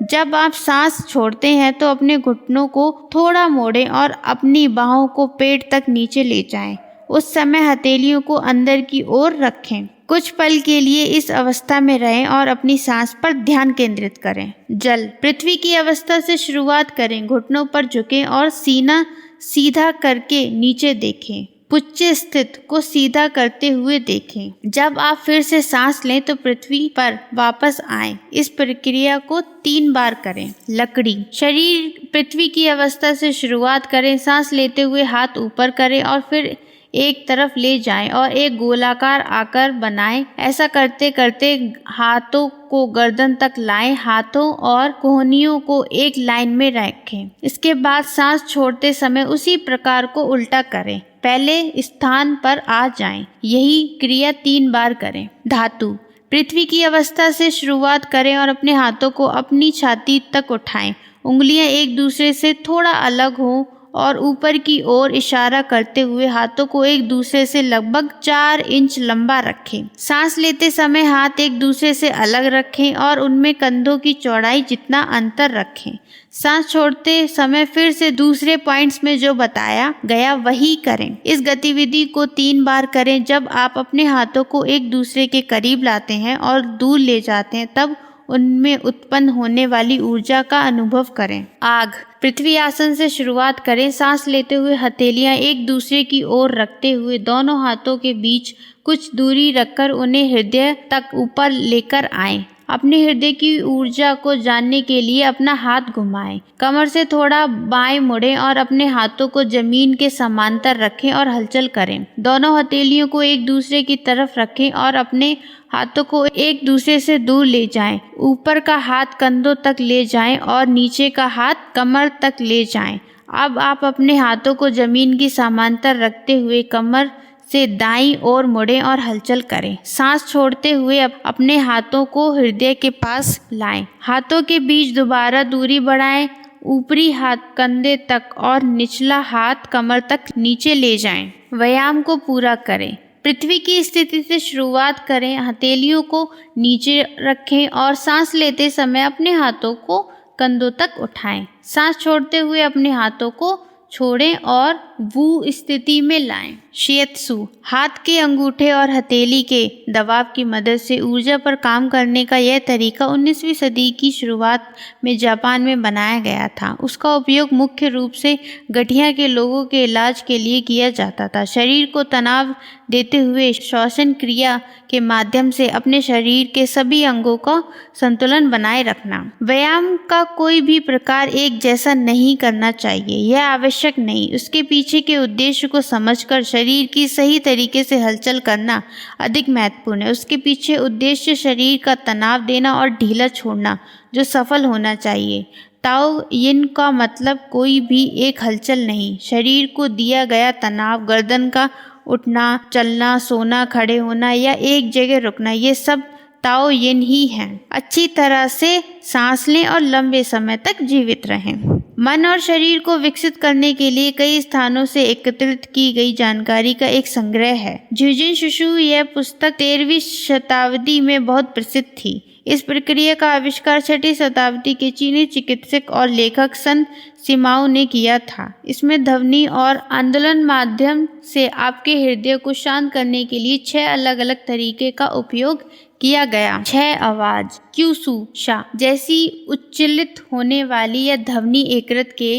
जब आप सांस छोड़ते हैं तो अपने घुटनों को थोड़ा मोड़ें और अपनी बाहों को पेट तक नीचे ले जाएं। उस समय हथेलियों को अंदर की ओर रखें। कुछ पल के लिए इस अवस्था में रहें और अपनी सांस पर ध्यान केंद्रित करें। जल, पृथ्वी की अवस्था से शुरुआत करें। घुटनों पर झुकें और सीना सीधा करके नीचे देखें। पुच्चे स्थित को सीधा करते हुए देखें। जब आप फिर से सांस लें तो पृथ्वी पर वापस आएं। इस प्रक्रिया को 3 बार करें। लकड़ी, शरीर पृथ्वी की अवस्था से शुरुआत करें। सांस लेते हुए हाथ ऊपर करें और फिर एक तरफ ले जाएं और एक गोलाकार आकार बनाएं। ऐसा करते करते हाथों को गर्दन तक लाएं। हाथों और कोहनियों को एक लाइन में रखें। इसके बाद सांस छोड़ते समय उसी प्रकार को उल्टा करें। पहले स्थान पर आ जाएं। यही क्रिया 3 बार करें। धातु, पृथ्वी की अवस्था से शुरुआत करें और अपने हाथों को अपनी छाती तक उठाएं। उंगलियां एक दूसरे से थोड़ा अलग हों और ऊपर की ओर इशारा करते हुए हाथों को एक दूसरे से लगभग 4 इंच लंबा रखें। सांस लेते समय हाथ एक दूसरे से अलग रखें और उनमें कंधों की चौड़ाई जितना अंतर रखें। सांस छोड़ते समय फिर से दूसरे पॉइंट्स में जो बताया गया वही करें। इस गतिविधि को 3 बार करें। जब आप अपने हाथों को एक दूसरे के करीब लाते हैं और दूर ले जाते हैं तब उनमें उत्पन्न होने वाली ऊर्जा का अनुभव करें। आग, पृथ्वी आसन से शुरुआत करें। सांस लेते हुए हथेलियां एक दूसरे की ओर रखते हुए दोनों हाथों के बीच कुछ दूरी रखकर उन्हें हृदय तक ऊपर लेकर आएं। अपने हृदय की ऊर्जा को जानने के लिए अपना हाथ घुमाएं। कमर से थोड़ा बाएं मुड़ें और अपने हाथों को जमीन के समांतर रखें और हलचल करें। दोनों हथेलियों को एक दूसरे की तरफ रखें और अपने हाथों को एक दूसरे से दूर ले जाएं। ऊपर का हाथ कंधों तक ले जाएं और नीचे का हाथ कमर तक ले जाएं। अब आप अपने हाथों को जमीन की समांतर रखते हुए कमर से दाईं ओर मुड़ें और हलचल करें। सांस छोड़ते हुए अपने हाथों को हृदय के पास लाएं। हाथों के बीच दोबारा दूरी बढ़ाएं। ऊपरी हाथ कंधे तक और निचला हाथ कमर तक नीचे ले जाएं। व्यायाम को पूरा करें। पृथ्वी की स्थिति से शुरुआत करें। हथेलियों को नीचे रखें और सांस लेते समय अपने हाथों को कंधों तक उठाएं। सांस छोड़ते हुए अपने हाथों को छोड़ें और वू स्थिति में लाएं। शियत्सु, हाथ के अंगूठे और हथेली के दबाव की मदद से ऊर्जा पर काम करने का यह तरीका 19वीं सदी की शुरुआत में जापान में बनाया गया था। उसका उपयोग मुख्य रूप से गठिया के लोगों के इलाज के लिए किया जाता था। शरीर को तनाव देते हुए श्वसन क्रिया के माध्यम से अपने शरीर के सभी अंगों का संतुलन बनाए रखना। व्यायाम का कोई भी प्रकार एक जैसा नहीं करना चाहिए, यह आवश्यक नहीं। उसके पीछे के उद्देश्य को समझकर शरीर की सही तरीके से हलचल करना अधिक महत्वपूर्ण है। उसके पीछे उद्देश्य शरीर का तनाव देना और ढीला छोड़ना जो सफल होना चाहिए। ताओ यिन का मतलब कोई भी एक हलचल नहीं। शरीर को दिया गया तनाव, गर्दन का उठना, चलना, सोना, खड़े होना या एक जगह रुकना, ये सब ताओ यिन ही हैं। अच्छी तरह से सांस लें और लंबे समय तक जीवित रहें। मन और शरीर को विकसित करने के लिए कई स्थानों से एकत्रित की गई जानकारी का एक संग्रह है। जुजिन शुशु यह पुस्तक 13वीं शताब्दी में बहुत प्रसिद्ध थी। इस प्रक्रिया का आविष्कार 6वीं शताब्दी के चीनी चिकित्सक और लेखक सन सिमाओ ने किया था। इसमें ध्वनि और आंदोलन माध्यम से आपके हृदय को शांत करने के लिए 6 अलग अलग तरीके का उपयोग किया गया। 6 आवाज क्यूसु शा जैसी उच्चारित होने वाली या ध्वनि एकरत के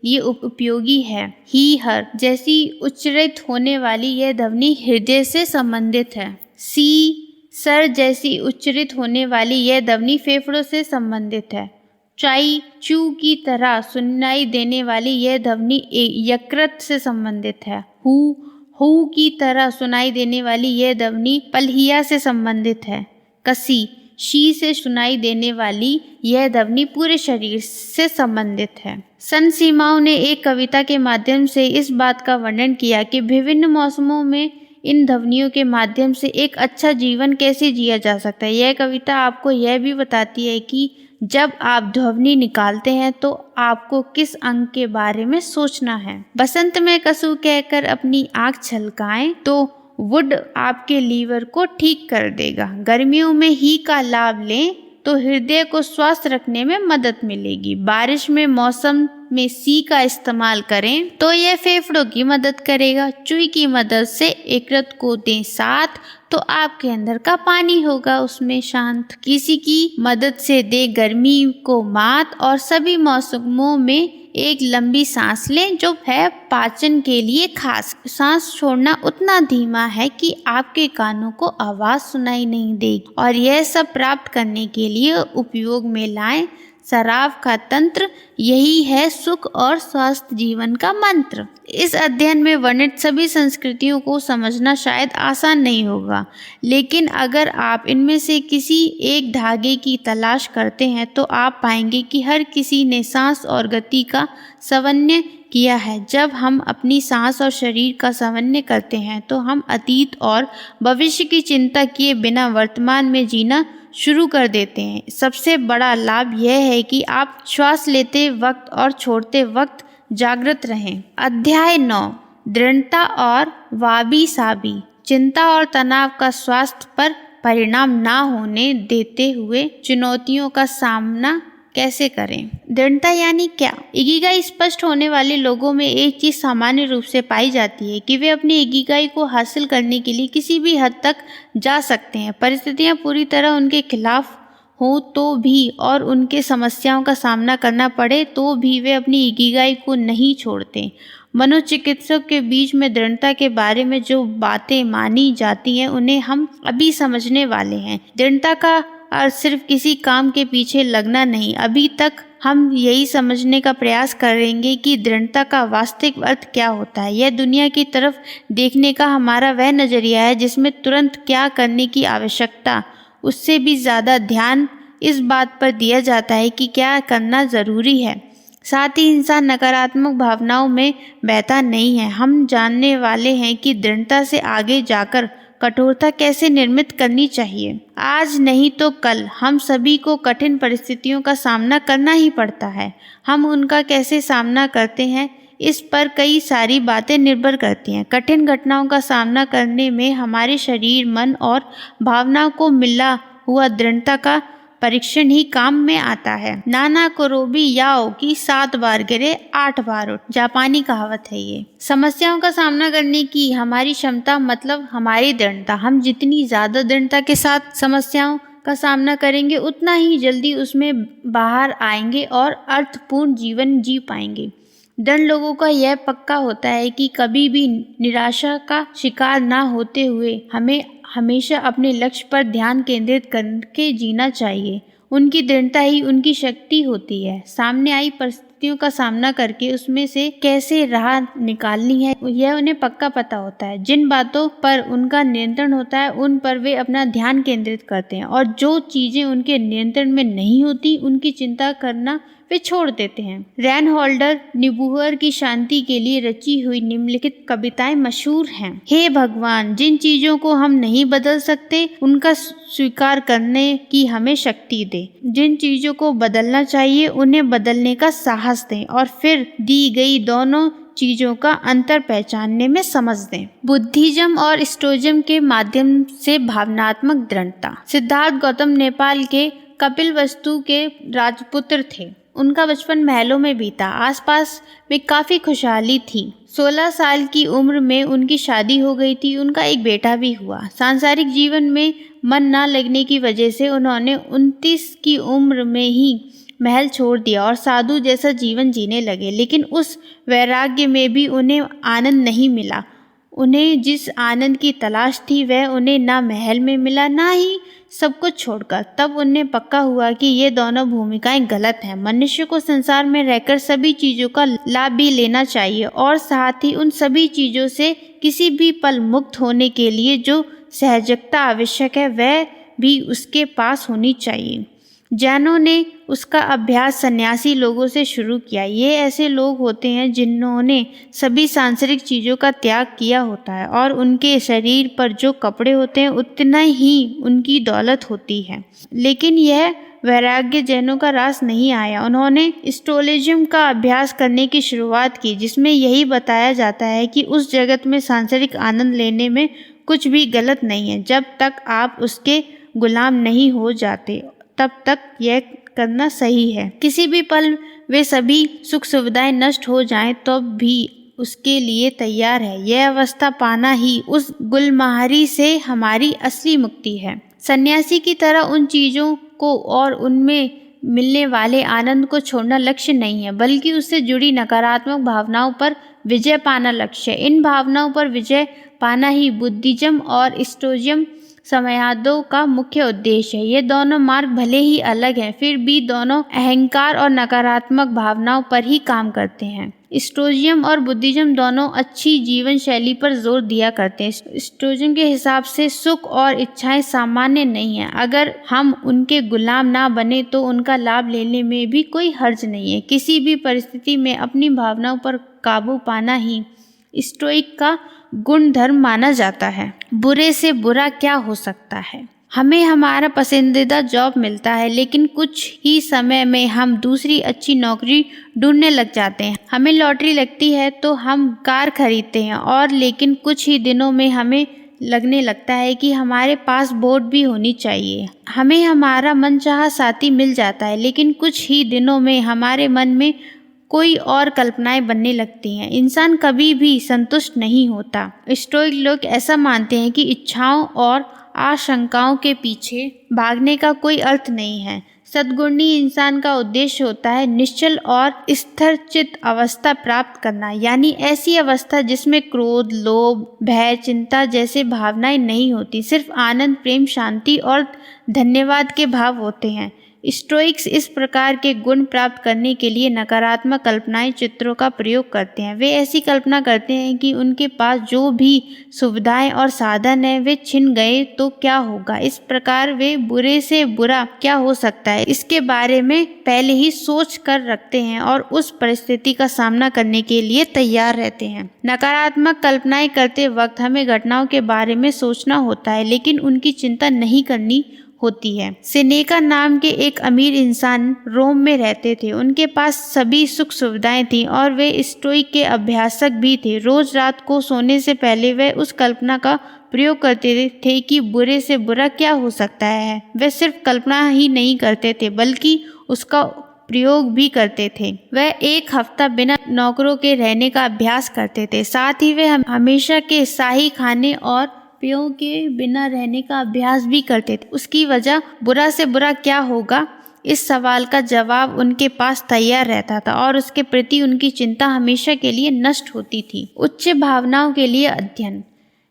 लिए उपयोगी है। ही हर जैसी उच्चारित होने वाली यह ध्वनि हृदय से संबंधित है। सी सर जैसी उच्चारित होने वाली यह ध्वनि फेफड़ों से संबंधित है। चाई चू की तरह सुनाई देने वाली यह ध्वनि यकृत से संबंधित है। हु की तरह सुनाई देने वाली यह ध्वनि पलहिया से संबंधित है। कसी शी से सुनाई देने वाली यह ध्वनि पूरे शरीर से संबंधित है। सन सिमाओ ने एक कविता के माध्यम से इस बात का वर्णन किया कि विभिन्न मौसमों में इन ध्वनियों के माध्यम से एक अच्छा जीवन कैसे जिया जा सकता है। यह कविता आपको यह भी बताती है कि जब आप ध्वनि निकालते हैं तो आपको किस अंग के बारे में सोचना है। बसंत में कसू कहकर अपनी आँख छलकाएं तो वुड आपके लीवर को ठीक कर देगा। गर्मियों में ही का लाभ लें तो हृदय को स्वस्थ रखने में मदद मिलेगी। बारिश में मौसम में सी का इस्तेमाल करें तो यह फेफड़ों की मदद करेगा। चुई की मदद से यकृत को दें साथ तो आपके अंदर का पानी होगा उसमें शांत। किसी की मदद से दे गर्मी को मात और सभी मौसमों में एक लंबी सांस लें जो है पाचन के लिए खास। सांस छोड़ना उतना धीमा है कि आपके कानों को आवाज सुनाई नहीं देगी और यह सब प्राप्त करने के लिए उपयोग में लाएं सराव का तंत्र। यही है सुख और स्वस्थ जीवन का मंत्र। इस अध्ययन में वर्णित सभी संस्कृतियों को समझना शायद आसान नहीं होगा, लेकिन अगर आप इनमें से किसी एक धागे की तलाश करते हैं तो आप पाएंगे कि हर किसी ने सांस और गति का समन्वय किया है। जब हम अपनी सांस और शरीर का समन्वय करते हैं तो हम अतीत और भविष्य की चिंता किए बिना वर्तमान में जीना शुरू कर देते हैं। सबसे बड़ा लाभ यह है कि आप श्वास लेते वक्त और छोड़ते वक्त जागृत रहें। अध्याय 9, दृढ़ता और वाबी साबी। चिंता और तनाव का स्वास्थ्य पर परिणाम ना होने देते हुए चुनौतियों का सामना कैसे करें। दृढ़ता यानी क्या? इकिगाई स्पष्ट होने वाले लोगों में एक चीज सामान्य रूप से पाई जाती है कि वे अपनी इकिगाई को हासिल करने के लिए किसी भी हद तक जा सकते हैं। परिस्थितियां पूरी तरह उनके खिलाफ हो तो भी और उनके समस्याओं का सामना करना पड़े तो भी वे अपनी इकिगाई को नहीं छोड़ते। मनोचिकित्सक के बीच में दृढ़ता के बारे में जो बातें मानी जाती हैं उन्हें हम अभी समझने वाले हैं। दृढ़ता का अर्थ सिर्फ किसी काम के पीछे लगना नहीं। अभी तक हम यही समझने का प्रयास करेंगे कि दृढ़ता का वास्तविक अर्थ क्या होता है। यह दुनिया की तरफ देखने का हमारा वह नजरिया है जिसमें तुरंत क्या करने की आवश्यकता उससे भी ज़्यादा ध्यान इस बात पर दिया जाता है कि क्या करना ज़रूरी है। साथ ही इंसान नकारात्मक भावनाओं में बहता नहीं है। हम जानने वाले हैं कि दृढ़ता से आगे जाकर कठोरता कैसे निर्मित करनी चाहिए। आज नहीं तो कल हम सभी को कठिन परिस्थितियों का सामना करना ही पड़ता है। हम उनका कैसे सामना करते हैं इस पर कई सारी बातें निर्भर करती हैं। कठिन घटनाओं का सामना करने में हमारे शरीर, मन और भावनाओं को मिला हुआ दृढ़ता का परीक्षण ही काम में आता है। नाना कुरोबी याओ की 7 बार गिरे 8 बार उठ, जापानी कहावत है ये। समस्याओं का सामना करने की हमारी क्षमता मतलब हमारी दृढ़ता। हम जितनी ज्यादा दृढ़ता के साथ समस्याओं का सामना करेंगे उतना ही जल्दी उसमें बाहर आएंगे और अर्थपूर्ण जीवन जी पाएंगे। दृढ़ लोगों का यह पक्का होता है कि कभी भी निराशा का शिकार ना होते हुए हमें हमेशा अपने लक्ष्य पर ध्यान केंद्रित करके जीना चाहिए। उनकी दृढ़ता ही उनकी शक्ति होती है। सामने आई परिस्थितियों का सामना करके उसमें से कैसे राह निकालनी है यह उन्हें पक्का पता होता है। जिन बातों पर उनका नियंत्रण होता है उन पर वे अपना ध्यान केंद्रित करते हैं और जो चीजें उनके नियंत्रण में नहीं होती उनकी चिंता करना वे छोड़ देते हैं। रैनहोल्डर निबूहर की शांति के लिए रची हुई निम्नलिखित कविताएं मशहूर हैं। हे भगवान, जिन चीजों को हम नहीं बदल सकते उनका स्वीकार करने की हमें शक्ति दे। जिन चीजों को बदलना चाहिए उन्हें बदलने का साहस दें और फिर दी गई दोनों चीजों का अंतर पहचानने में समझ दें। बुद्धिज्म और स्टोइज्म के माध्यम से भावनात्मक दृढ़ता। सिद्धार्थ गौतम नेपाल के कपिलवस्तु के राजपुत्र थे। उनका बचपन महलों में बीता। आसपास में काफी खुशहाली थी। 16 साल की उम्र में उनकी शादी हो गई थी। उनका एक बेटा भी हुआ। सांसारिक जीवन में मन न लगने की वजह से उन्होंने 29 की उम्र में ही महल छोड़ दिया और साधु जैसा जीवन जीने लगे। लेकिन उस वैराग्य में भी उन्हें आनंद नहीं मिला। उन्हें जिस आनंद की तलाश थी वह उन्हें ना महल में मिला ना ही सब कुछ छोड़कर। तब उन्हें पक्का हुआ कि ये दोनों भूमिकाएं गलत हैं। मनुष्य को संसार में रहकर सभी चीजों का लाभ भी लेना चाहिए और साथ ही उन सभी चीजों से किसी भी पल मुक्त होने के लिए जो सहजता आवश्यक है वह भी उसके पास होनी चाहिए। जैनों ने उसका अभ्यास सन्यासी लोगों से शुरू किया। ये ऐसे लोग होते हैं जिन्होंने सभी सांसारिक चीज़ों का त्याग किया होता है और उनके शरीर पर जो कपड़े होते हैं उतना ही उनकी दौलत होती है। लेकिन यह वैराग्य जैनों का रास नहीं आया। उन्होंने स्टोइज्म का अभ्यास करने की शुरुआत की जिसमें यही बताया जाता है कि उस जगत में सांसारिक आनंद लेने में कुछ भी गलत नहीं है जब तक आप उसके गुलाम नहीं हो जाते, तब तक यह करना सही है। किसी भी पल वे सभी सुख सुविधाएं नष्ट हो जाएं तो भी उसके लिए तैयार है। यह अवस्था पाना ही उस गुलमहारी से हमारी असली मुक्ति है। सन्यासी की तरह उन चीज़ों को और उनमें मिलने वाले आनंद को छोड़ना लक्ष्य नहीं है, बल्कि उससे जुड़ी नकारात्मक भावनाओं पर विजय पाना लक्ष्य है। इन भावनाओं पर विजय पाना ही बुद्धिज्म और स्टोइज्म समयादों का मुख्य उद्देश्य है। ये दोनों मार्ग भले ही अलग हैं, फिर भी दोनों अहंकार और नकारात्मक भावनाओं पर ही काम करते हैं। स्टोइज्म और बुद्धिज्म दोनों अच्छी जीवन शैली पर जोर दिया करते हैं। स्टोइज्म के हिसाब से सुख और इच्छाएं सामान्य नहीं है। अगर हम उनके गुलाम ना बने तो उनका लाभ लेने में भी कोई हर्ज नहीं है। किसी भी परिस्थिति में अपनी भावनाओं पर काबू पाना ही स्टोइक का गुण धर्म माना जाता है। बुरे से बुरा क्या हो सकता है? हमें हमारा पसंदीदा जॉब मिलता है, लेकिन कुछ ही समय में हम दूसरी अच्छी नौकरी ढूंढने लग जाते हैं। हमें लॉटरी लगती है तो हम कार खरीदते हैं, और लेकिन कुछ ही दिनों में हमें लगने लगता है कि हमारे पास बोट भी होनी चाहिए। हमें हमारा मनचाहा साथी मिल जाता है, लेकिन कुछ ही दिनों में हमारे मन में कोई और कल्पनाएं बनने लगती हैं। इंसान कभी भी संतुष्ट नहीं होता। स्टोइक लोग ऐसा मानते हैं कि इच्छाओं और आशंकाओं के पीछे भागने का कोई अर्थ नहीं है। सद्गुणी इंसान का उद्देश्य होता है निश्चल और स्थिरचित्त अवस्था प्राप्त करना, यानी ऐसी अवस्था जिसमें क्रोध, लोभ, भय, चिंता जैसे भावनाएं नहीं होती, सिर्फ आनंद, प्रेम, शांति और धन्यवाद के भाव होते हैं। स्टोइक्स इस प्रकार के गुण प्राप्त करने के लिए नकारात्मक कल्पनाएं, चित्रों का प्रयोग करते हैं। वे ऐसी कल्पना करते हैं कि उनके पास जो भी सुविधाएं और साधन हैं वे छिन गए तो क्या होगा। इस प्रकार वे बुरे से बुरा क्या हो सकता है इसके बारे में पहले ही सोच कर रखते हैं और उस परिस्थिति का सामना करने के लिए तैयार रहते हैं। नकारात्मक कल्पनाएं करते वक्त हमें घटनाओं के बारे में सोचना होता है, लेकिन उनकी चिंता नहीं करनी होती है। सेनेका नाम के एक अमीर इंसान रोम में रहते थे। उनके पास सभी सुख सुविधाएं थीं और वे स्टोइक के अभ्यासक भी थे। रोज रात को सोने से पहले वे उस कल्पना का प्रयोग करते थे कि बुरे से बुरा क्या हो सकता है। वे सिर्फ कल्पना ही नहीं करते थे, बल्कि उसका प्रयोग भी करते थे। वह एक हफ्ता बिना नौकरों के रहने का अभ्यास करते थे। साथ ही वे हमेशा के शाही खाने और पेयों के बिना रहने का अभ्यास भी करते थे। उसकी वजह बुरा से बुरा क्या होगा, इस सवाल का जवाब उनके पास तैयार रहता था और उसके प्रति उनकी चिंता हमेशा के लिए नष्ट होती थी। उच्च भावनाओं के लिए अध्ययन।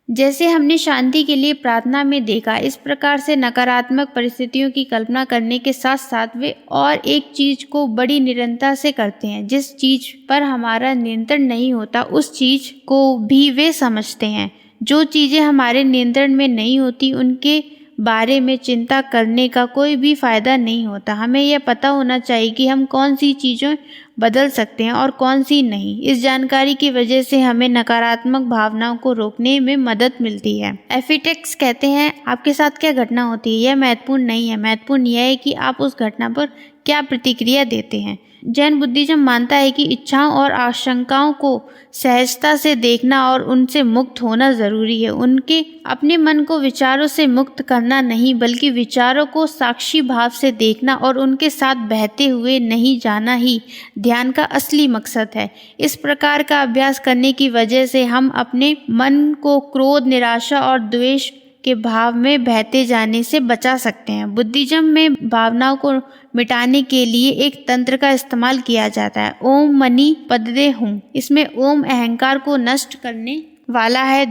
जैसे हमने शांति के लिए प्रार्थना में देखा, इस प्रकार से नकारात्मक परिस्थितियों की कल्पना करने के साथ साथ वे और एक चीज को बड़ी निरंतरता से करते हैं। जिस चीज पर हमारा नियंत्रण नहीं होता उस चीज को भी वे समझते हैं। जो चीज़ें हमारे नियंत्रण में नहीं होती उनके बारे में चिंता करने का कोई भी फायदा नहीं होता। हमें यह पता होना चाहिए कि हम कौन सी चीज़ें बदल सकते हैं और कौन सी नहीं। इस जानकारी की वजह से हमें नकारात्मक भावनाओं को रोकने में मदद मिलती है। एपिटेक्स कहते हैं, आपके साथ क्या घटना होती है यह महत्वपूर्ण नहीं है, महत्वपूर्ण यह है कि आप उस घटना पर क्या प्रतिक्रिया देते हैं। जैन बुद्धिज्म मानता है कि इच्छाओं और आशंकाओं को सहजता से देखना और उनसे मुक्त होना जरूरी है। उनके अपने मन को विचारों से मुक्त करना नहीं, बल्कि विचारों को साक्षी भाव से देखना और उनके साथ बहते हुए नहीं जाना ही ध्यान का असली मकसद है। इस प्रकार का अभ्यास करने की वजह से हम अपने मन को क्रोध, निराशा और द्वेष के भाव में बहते जाने से बचा सकते हैं। बुद्धिज्म में भावनाओं को मिटाने के लिए एक तंत्र का इस्तेमाल किया जाता है, ओम मनी पददे हूँ। इसमें ओम अहंकार को नष्ट करने वाला है,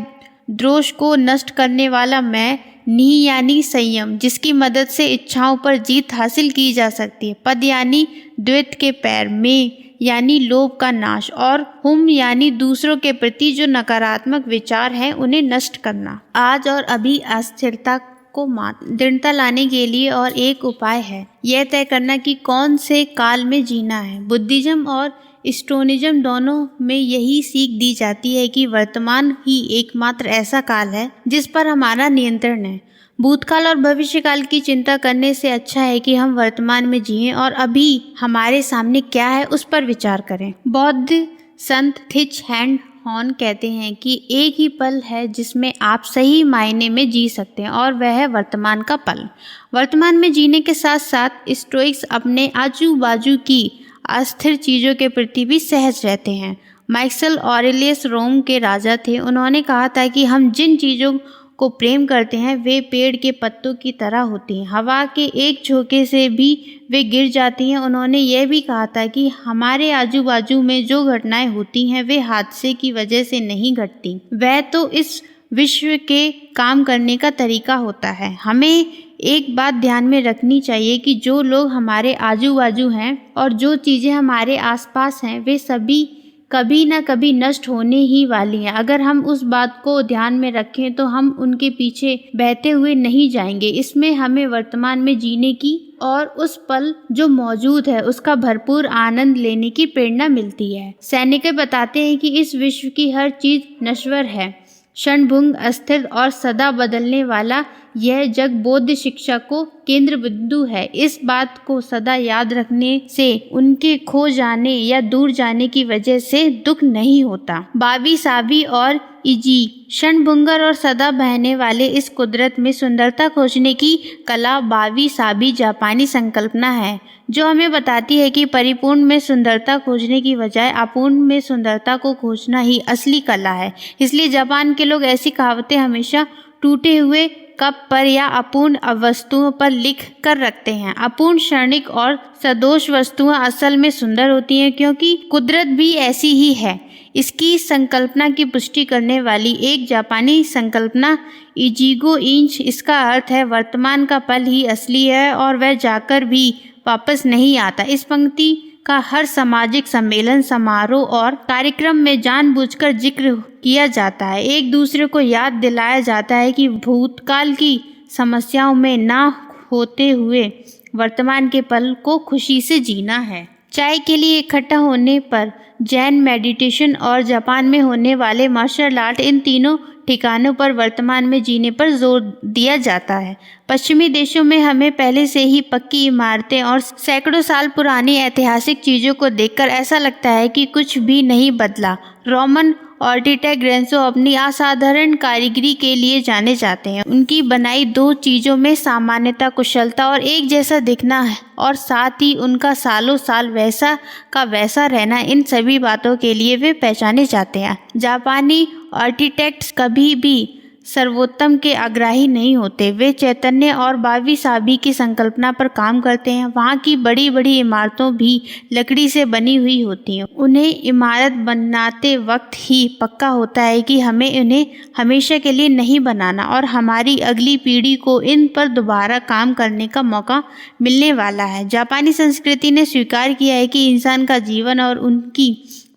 द्रोष को नष्ट करने वाला मैं, नी यानी संयम जिसकी मदद से इच्छाओं पर जीत हासिल की जा सकती है, पद यानी द्वैत के पैर, में यानी लोभ का नाश, और हुम यानी दूसरों के प्रति जो नकारात्मक विचार हैं उन्हें नष्ट करना। आज और अभी अस्थिरता को दृढ़ता लाने के लिए और एक उपाय है, यह तय करना कि कौन से काल में जीना है। बुद्धिज्म और स्टोनिज्म दोनों में यही सीख दी जाती है कि वर्तमान ही एकमात्र ऐसा काल है जिस पर हमारा नियंत्रण है। भूतकाल और भविष्यकाल की चिंता करने से अच्छा है कि हम वर्तमान में जिएं और अभी हमारे सामने क्या है उस पर विचार करें। बौद्ध संत थिच हैंड हॉन कहते हैं कि एक ही पल है जिसमें आप सही मायने में जी सकते हैं और वह है वर्तमान का पल। वर्तमान में जीने के साथ साथ स्टोइक्स अपने आजू बाजू की अस्थिर चीज़ों के प्रति भी सहज रहते हैं। मार्कस ऑरेलियस रोम के राजा थे। उन्होंने कहा था कि हम जिन चीज़ों को प्रेम करते हैं वे पेड़ के पत्तों की तरह होती हैं, हवा के एक झोंके से भी वे गिर जाती हैं। उन्होंने यह भी कहा था कि हमारे आजू बाजू में जो घटनाएं होती हैं वे हादसे की वजह से नहीं घटती, वह तो इस विश्व के काम करने का तरीका होता है। हमें एक बात ध्यान में रखनी चाहिए कि जो लोग हमारे आजू बाजू हैं और जो चीज़ें हमारे आसपास हैं वे सभी कभी न कभी नष्ट होने ही वाली हैं। अगर हम उस बात को ध्यान में रखें तो हम उनके पीछे बहते हुए नहीं जाएंगे। इसमें हमें वर्तमान में जीने की और उस पल जो मौजूद है उसका भरपूर आनंद लेने की प्रेरणा मिलती है। सेनेका बताते हैं कि इस विश्व की हर चीज नश्वर है, क्षणभंगुर, अस्थिर और सदा बदलने वाला। यह जग बौद्ध शिक्षा को केंद्र बिंदु है। इस बात को सदा याद रखने से उनके खो जाने या दूर जाने की वजह से दुख नहीं होता। वाबी साबी और इजी, क्षणभंगुर और सदा बहने वाले इस कुदरत में सुंदरता खोजने की कला वाबी साबी जापानी संकल्पना है, जो हमें बताती है कि परिपूर्ण में सुंदरता खोजने की बजाय अपूर्ण में सुंदरता को खोजना ही असली कला है। इसलिए जापान के लोग ऐसी कहावतें हमेशा टूटे हुए कप पर या अपूर्ण वस्तुओं पर लिख कर रखते हैं। अपूर्ण, क्षणिक और सदोष वस्तुएं असल में सुंदर होती हैं, क्योंकि कुदरत भी ऐसी ही है। इसकी संकल्पना की पुष्टि करने वाली एक जापानी संकल्पना इजिगो इंच। इसका अर्थ है वर्तमान का पल ही असली है और वह जाकर भी वापस नहीं आता। इस पंक्ति का हर सामाजिक सम्मेलन, समारोह और कार्यक्रम में जानबूझकर जिक्र किया जाता है। एक दूसरे को याद दिलाया जाता है कि भूतकाल की समस्याओं में ना होते हुए वर्तमान के पल को खुशी से जीना है। चाय के लिए इकट्ठा होने पर जैन मेडिटेशन और जापान में होने वाले मार्शल आर्ट, इन तीनों ठिकानों पर वर्तमान में जीने पर जोर दिया जाता है। पश्चिमी देशों में हमें पहले से ही पक्की इमारतें और सैकड़ों साल पुरानी ऐतिहासिक चीज़ों को देखकर ऐसा लगता है कि कुछ भी नहीं बदला। रोमन आर्किटेक्ट ग्रेंसो अपनी असाधारण कारीगरी के लिए जाने जाते हैं। उनकी बनाई दो चीज़ों में सामान्यता, कुशलता और एक जैसा दिखना है, और साथ ही उनका सालों साल वैसा का वैसा रहना, इन सभी बातों के लिए वे पहचाने जाते हैं। जापानी आर्किटेक्ट्स कभी भी सर्वोत्तम के आग्रही नहीं होते। वे चैतन्य और वाबी साबी की संकल्पना पर काम करते हैं। वहाँ की बड़ी बड़ी इमारतों भी लकड़ी से बनी हुई होती हैं। उन्हें इमारत बनाते वक्त ही पक्का होता है कि हमें उन्हें हमेशा के लिए नहीं बनाना और हमारी अगली पीढ़ी को इन पर दोबारा काम करने का मौका मिलने वाला है। जापानी संस्कृति ने स्वीकार किया है कि इंसान का जीवन और उनकी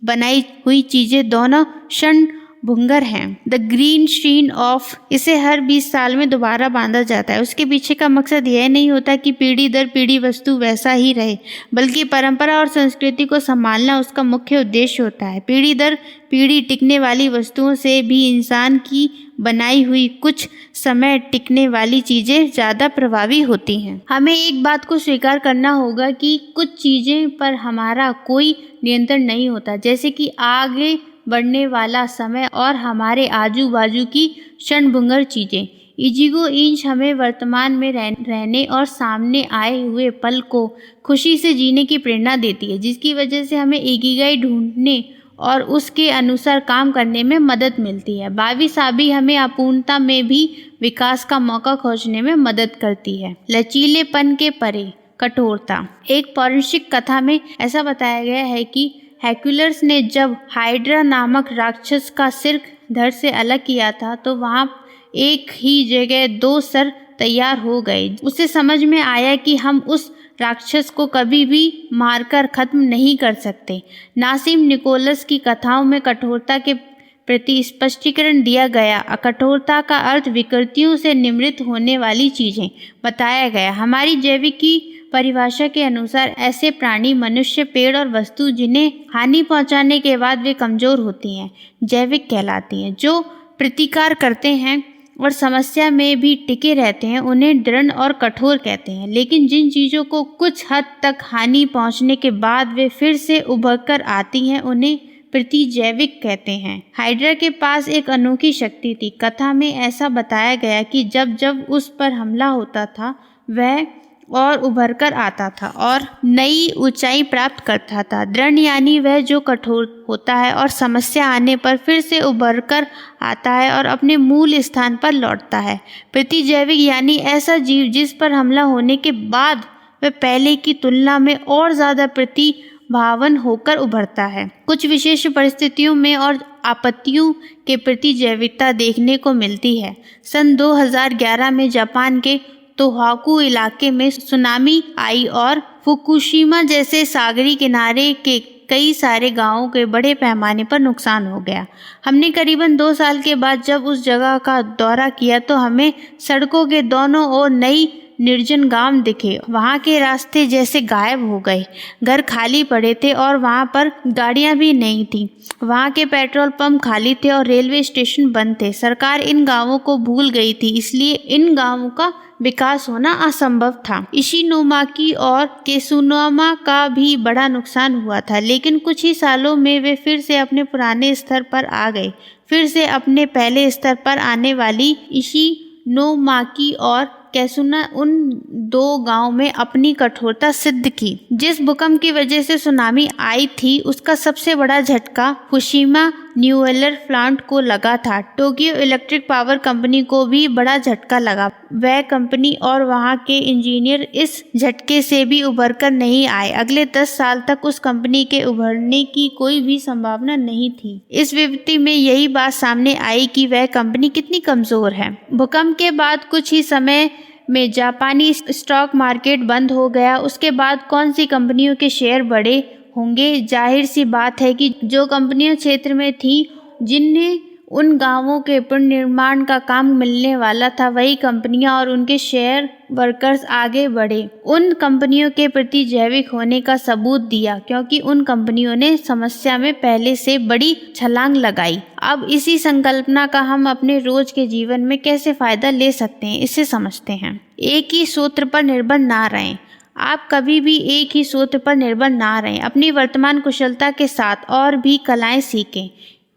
बनाई हुई चीज़ें दोनों क्षणभंगुर हैं। द ग्रीन स्क्रीन ऑफ, इसे हर 20 साल में दोबारा बांधा जाता है। उसके पीछे का मकसद यह नहीं होता कि पीढ़ी दर पीढ़ी वस्तु वैसा ही रहे, बल्कि परंपरा और संस्कृति को संभालना उसका मुख्य उद्देश्य होता है। पीढ़ी दर पीढ़ी टिकने वाली वस्तुओं से भी इंसान की बनाई हुई कुछ समय टिकने वाली चीज़ें ज़्यादा प्रभावी होती हैं। हमें एक बात को स्वीकार करना होगा कि कुछ चीज़ें पर हमारा कोई नियंत्रण नहीं होता, जैसे कि आगे बढ़ने वाला समय और हमारे आजू बाजू की क्षणभंगुर चीज़ें। इजिगो इंच हमें वर्तमान में रहने और सामने आए हुए पल को खुशी से जीने की प्रेरणा देती है, जिसकी वजह से हमें इकिगाई ढूंढने और उसके अनुसार काम करने में मदद मिलती है। वाबी साबी हमें अपूर्णता में भी विकास का मौका खोजने में मदद करती है। लचीलेपन के परे कठोरता। एक पौराणिक कथा में ऐसा बताया गया है कि हेरक्युलस ने जब हाइड्रा नामक राक्षस का सिर धड़ से अलग किया था तो वहाँ एक ही जगह 2 सर तैयार हो गए। उसे समझ में आया कि हम उस राक्षस को कभी भी मारकर खत्म नहीं कर सकते। नासिम निकोलस की कथाओं में कठोरता के प्रति स्पष्टीकरण दिया गया। कठोरता का अर्थ विकृतियों से निवृत्त होने वाली चीज़ें बताया गया। हमारी जैविक की परिभाषा के अनुसार ऐसे प्राणी, मनुष्य, पेड़ और वस्तु जिन्हें हानि पहुंचाने के बाद वे कमज़ोर होती हैं, जैविक कहलाती हैं। जो प्रतिकार करते हैं और समस्या में भी टिके रहते हैं उन्हें दृढ़ और कठोर कहते हैं। लेकिन जिन चीज़ों को कुछ हद तक हानि पहुंचने के बाद वे फिर से उभर कर आती हैं उन्हें प्रतिजैविक कहते हैं। हाइड्रा के पास एक अनोखी शक्ति थी। कथा में ऐसा बताया गया कि जब जब उस पर हमला होता था वह और उभर कर आता था और नई ऊंचाई प्राप्त करता था। दृढ़ यानी वह जो कठोर होता है और समस्या आने पर फिर से उभर कर आता है और अपने मूल स्थान पर लौटता है। प्रतिजैविक यानी ऐसा जीव जिस पर हमला होने के बाद वह पहले की तुलना में और ज़्यादा प्रतिभावान होकर उभरता है। कुछ विशेष परिस्थितियों में और आपत्तियों के प्रति जैविकता देखने को मिलती है। सन 2011 में जापान के तोहोकू इलाके में सुनामी आई और फुकुशिमा जैसे सागरी किनारे के कई सारे गांवों के बड़े पैमाने पर नुकसान हो गया। हमने करीबन 2 साल के बाद जब उस जगह का दौरा किया तो हमें सड़कों के दोनों ओर नई निर्जन गांव दिखे। वहां के रास्ते जैसे गायब हो गए, घर खाली पड़े थे और वहां पर गाड़ियां भी नहीं थी। वहां के पेट्रोल पंप खाली थे और रेलवे स्टेशन बंद थे। सरकार इन गांवों को भूल गई थी, इसलिए इन गांवों का विकास होना असंभव था। इशिनोमाकी और केसुनामा का भी बड़ा नुकसान हुआ था, लेकिन कुछ ही सालों में वे फिर से अपने पुराने स्तर पर आ गए। फिर से अपने पहले स्तर पर आने वाली इशिनोमाकी और कैसुना उन 2 गांव में अपनी कठोरता सिद्ध की। जिस भूकंप की वजह से सुनामी आई थी उसका सबसे बड़ा झटका फुकुशिमा न्यूक्लियर प्लांट को लगा था। टोक्यो इलेक्ट्रिक पावर कंपनी को भी बड़ा झटका लगा। वह कंपनी और वहां के इंजीनियर इस झटके से भी उभरकर नहीं आए। अगले 10 साल तक उस कंपनी के उभरने की कोई भी संभावना नहीं थी। इस विपत्ति में यही बात सामने आई कि वह कंपनी कितनी कमजोर है। भूकंप के बाद कुछ ही समय में जापानी स्टॉक मार्केट बंद हो गया। उसके बाद कौन सी कंपनियों के शेयर बढ़े होंगे? जाहिर सी बात है कि जो कंपनियां क्षेत्र में थीं जिन्हें उन गांवों के पुनर्निर्माण का काम मिलने वाला था, वही कंपनियां और उनके शेयर वर्कर्स आगे बढ़े। उन कंपनियों के प्रति जैविक होने का सबूत दिया, क्योंकि उन कंपनियों ने समस्या में पहले से बड़ी छलांग लगाई। अब इसी संकल्पना का हम अपने रोज के जीवन में कैसे फायदा ले सकते हैं, इसे समझते हैं। एक ही सूत्र पर निर्भर ना रहें। आप कभी भी एक ही सूत्र पर निर्भर ना रहें। अपनी वर्तमान कुशलता के साथ और भी कलाएं सीखें।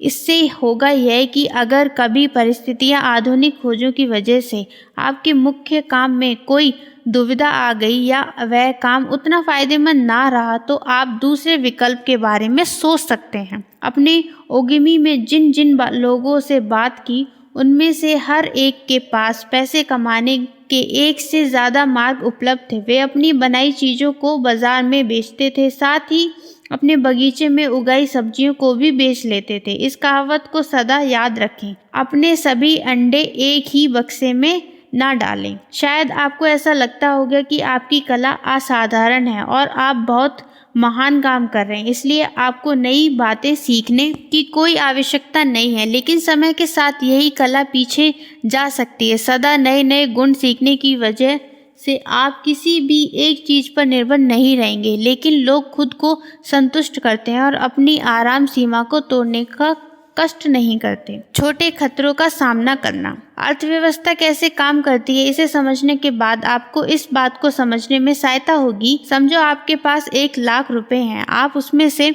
इससे होगा यह कि अगर कभी परिस्थितियां आधुनिक खोजों की वजह से आपके मुख्य काम में कोई दुविधा आ गई या वह काम उतना फायदेमंद ना रहा, तो आप दूसरे विकल्प के बारे में सोच सकते हैं। अपने ओगिमी में जिन जिन लोगों से बात की, उनमें से हर एक के पास पैसे कमाने के एक से ज़्यादा मार्ग उपलब्ध थे। वे अपनी बनाई चीज़ों को बाजार में बेचते थे, साथ ही अपने बगीचे में उगाई सब्जियों को भी बेच लेते थे। इस कहावत को सदा याद रखें, अपने सभी अंडे एक ही बक्से में ना डालें। शायद आपको ऐसा लगता होगा कि आपकी कला असाधारण है और आप बहुत महान काम कर रहे हैं, इसलिए आपको नई बातें सीखने की कोई आवश्यकता नहीं है। लेकिन समय के साथ यही कला पीछे जा सकती है। सदा नए नए गुण सीखने की वजह से आप किसी भी एक चीज पर निर्भर नहीं रहेंगे। लेकिन लोग खुद को संतुष्ट करते हैं और अपनी आराम सीमा को तोड़ने का कष्ट नहीं करते। छोटे खतरों का सामना करना। अर्थव्यवस्था कैसे काम करती है, इसे समझने के बाद आपको इस बात को समझने में सहायता होगी। समझो आपके पास 1 लाख रुपए हैं। आप उसमें से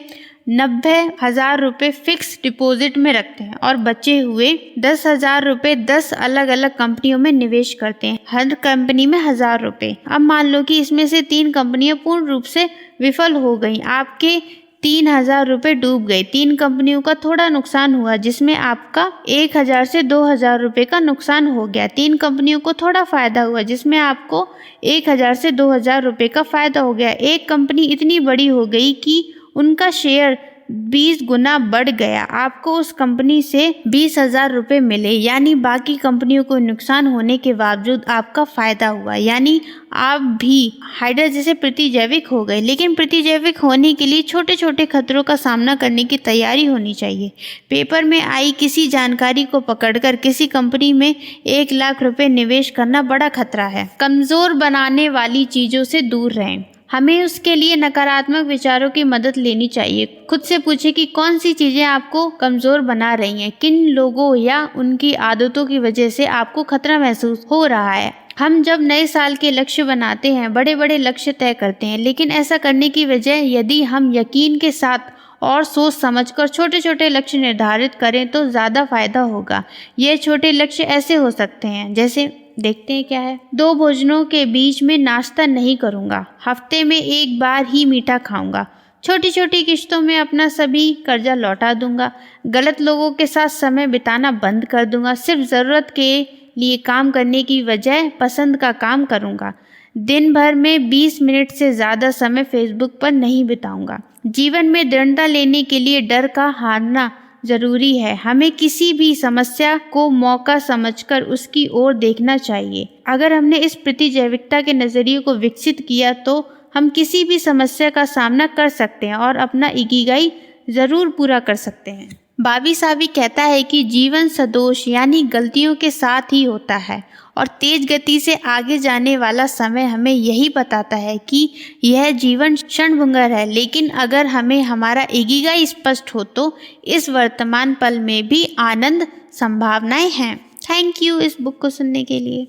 90,000 रुपये फिक्स डिपॉजिट में रखते हैं और बचे हुए 10,000 रुपये 10 अलग अलग कंपनियों में निवेश करते हैं, हर कंपनी में 1,000 रुपये। अब मान लो कि इसमें से 3 कंपनियां पूर्ण रूप से विफल हो गई। आपके 3,000 रुपये डूब गए। 3 कंपनियों का थोड़ा नुकसान हुआ, जिसमें आपका 1,000 से 2,000 रुपये का नुकसान हो गया। 3 कंपनियों को थोड़ा फायदा हुआ, जिसमें आपको 1,000 से 2,000 रुपये का फायदा हो गया। एक कंपनी इतनी बड़ी हो गई कि उनका शेयर 20 गुना बढ़ गया। आपको उस कंपनी से 20,000 रुपये मिले, यानी बाकी कंपनियों को नुकसान होने के बावजूद आपका फायदा हुआ। यानी आप भी हाइड्रा जैसे प्रतिजैविक हो गए। लेकिन प्रतिजैविक होने के लिए छोटे छोटे खतरों का सामना करने की तैयारी होनी चाहिए। पेपर में आई किसी जानकारी को पकड़कर किसी कंपनी में 1 लाख रुपए निवेश करना बड़ा खतरा है। कमजोर बनाने वाली चीजों से दूर रहें। हमें उसके लिए नकारात्मक विचारों की मदद लेनी चाहिए। खुद से पूछें कि कौन सी चीज़ें आपको कमज़ोर बना रही हैं, किन लोगों या उनकी आदतों की वजह से आपको खतरा महसूस हो रहा है। हम जब नए साल के लक्ष्य बनाते हैं, बड़े बड़े लक्ष्य तय करते हैं, लेकिन ऐसा करने की वजह यदि हम यकीन के साथ और सोच समझकर छोटे छोटे लक्ष्य निर्धारित करें तो ज़्यादा फायदा होगा। ये छोटे लक्ष्य ऐसे हो सकते हैं, जैसे देखते हैं क्या है। 2 भोजनों के बीच में नाश्ता नहीं करूँगा, हफ्ते में 1 बार ही मीठा खाऊंगा, छोटी छोटी किश्तों में अपना सभी कर्जा लौटा दूंगा, गलत लोगों के साथ समय बिताना बंद कर दूंगा, सिर्फ ज़रूरत के लिए काम करने की बजाय पसंद का काम करूंगा, दिन भर में 20 मिनट से ज़्यादा समय फेसबुक पर नहीं बिताऊंगा। जीवन में दृढ़ता लेने के लिए डर का हारना जरूरी है। हमें किसी भी समस्या को मौका समझकर उसकी ओर देखना चाहिए। अगर हमने इस प्रतिजैविकता के नज़रिए को विकसित किया तो हम किसी भी समस्या का सामना कर सकते हैं और अपना इकिगाई ज़रूर पूरा कर सकते हैं। वाबी साबी कहता है कि जीवन सदोष यानी गलतियों के साथ ही होता है और तेज गति से आगे जाने वाला समय हमें यही बताता है कि यह जीवन क्षणभंगुर है, लेकिन अगर हमें हमारा इकिगाई स्पष्ट हो तो इस वर्तमान पल में भी आनंद संभावनाएं हैं। थैंक यू इस बुक को सुनने के लिए।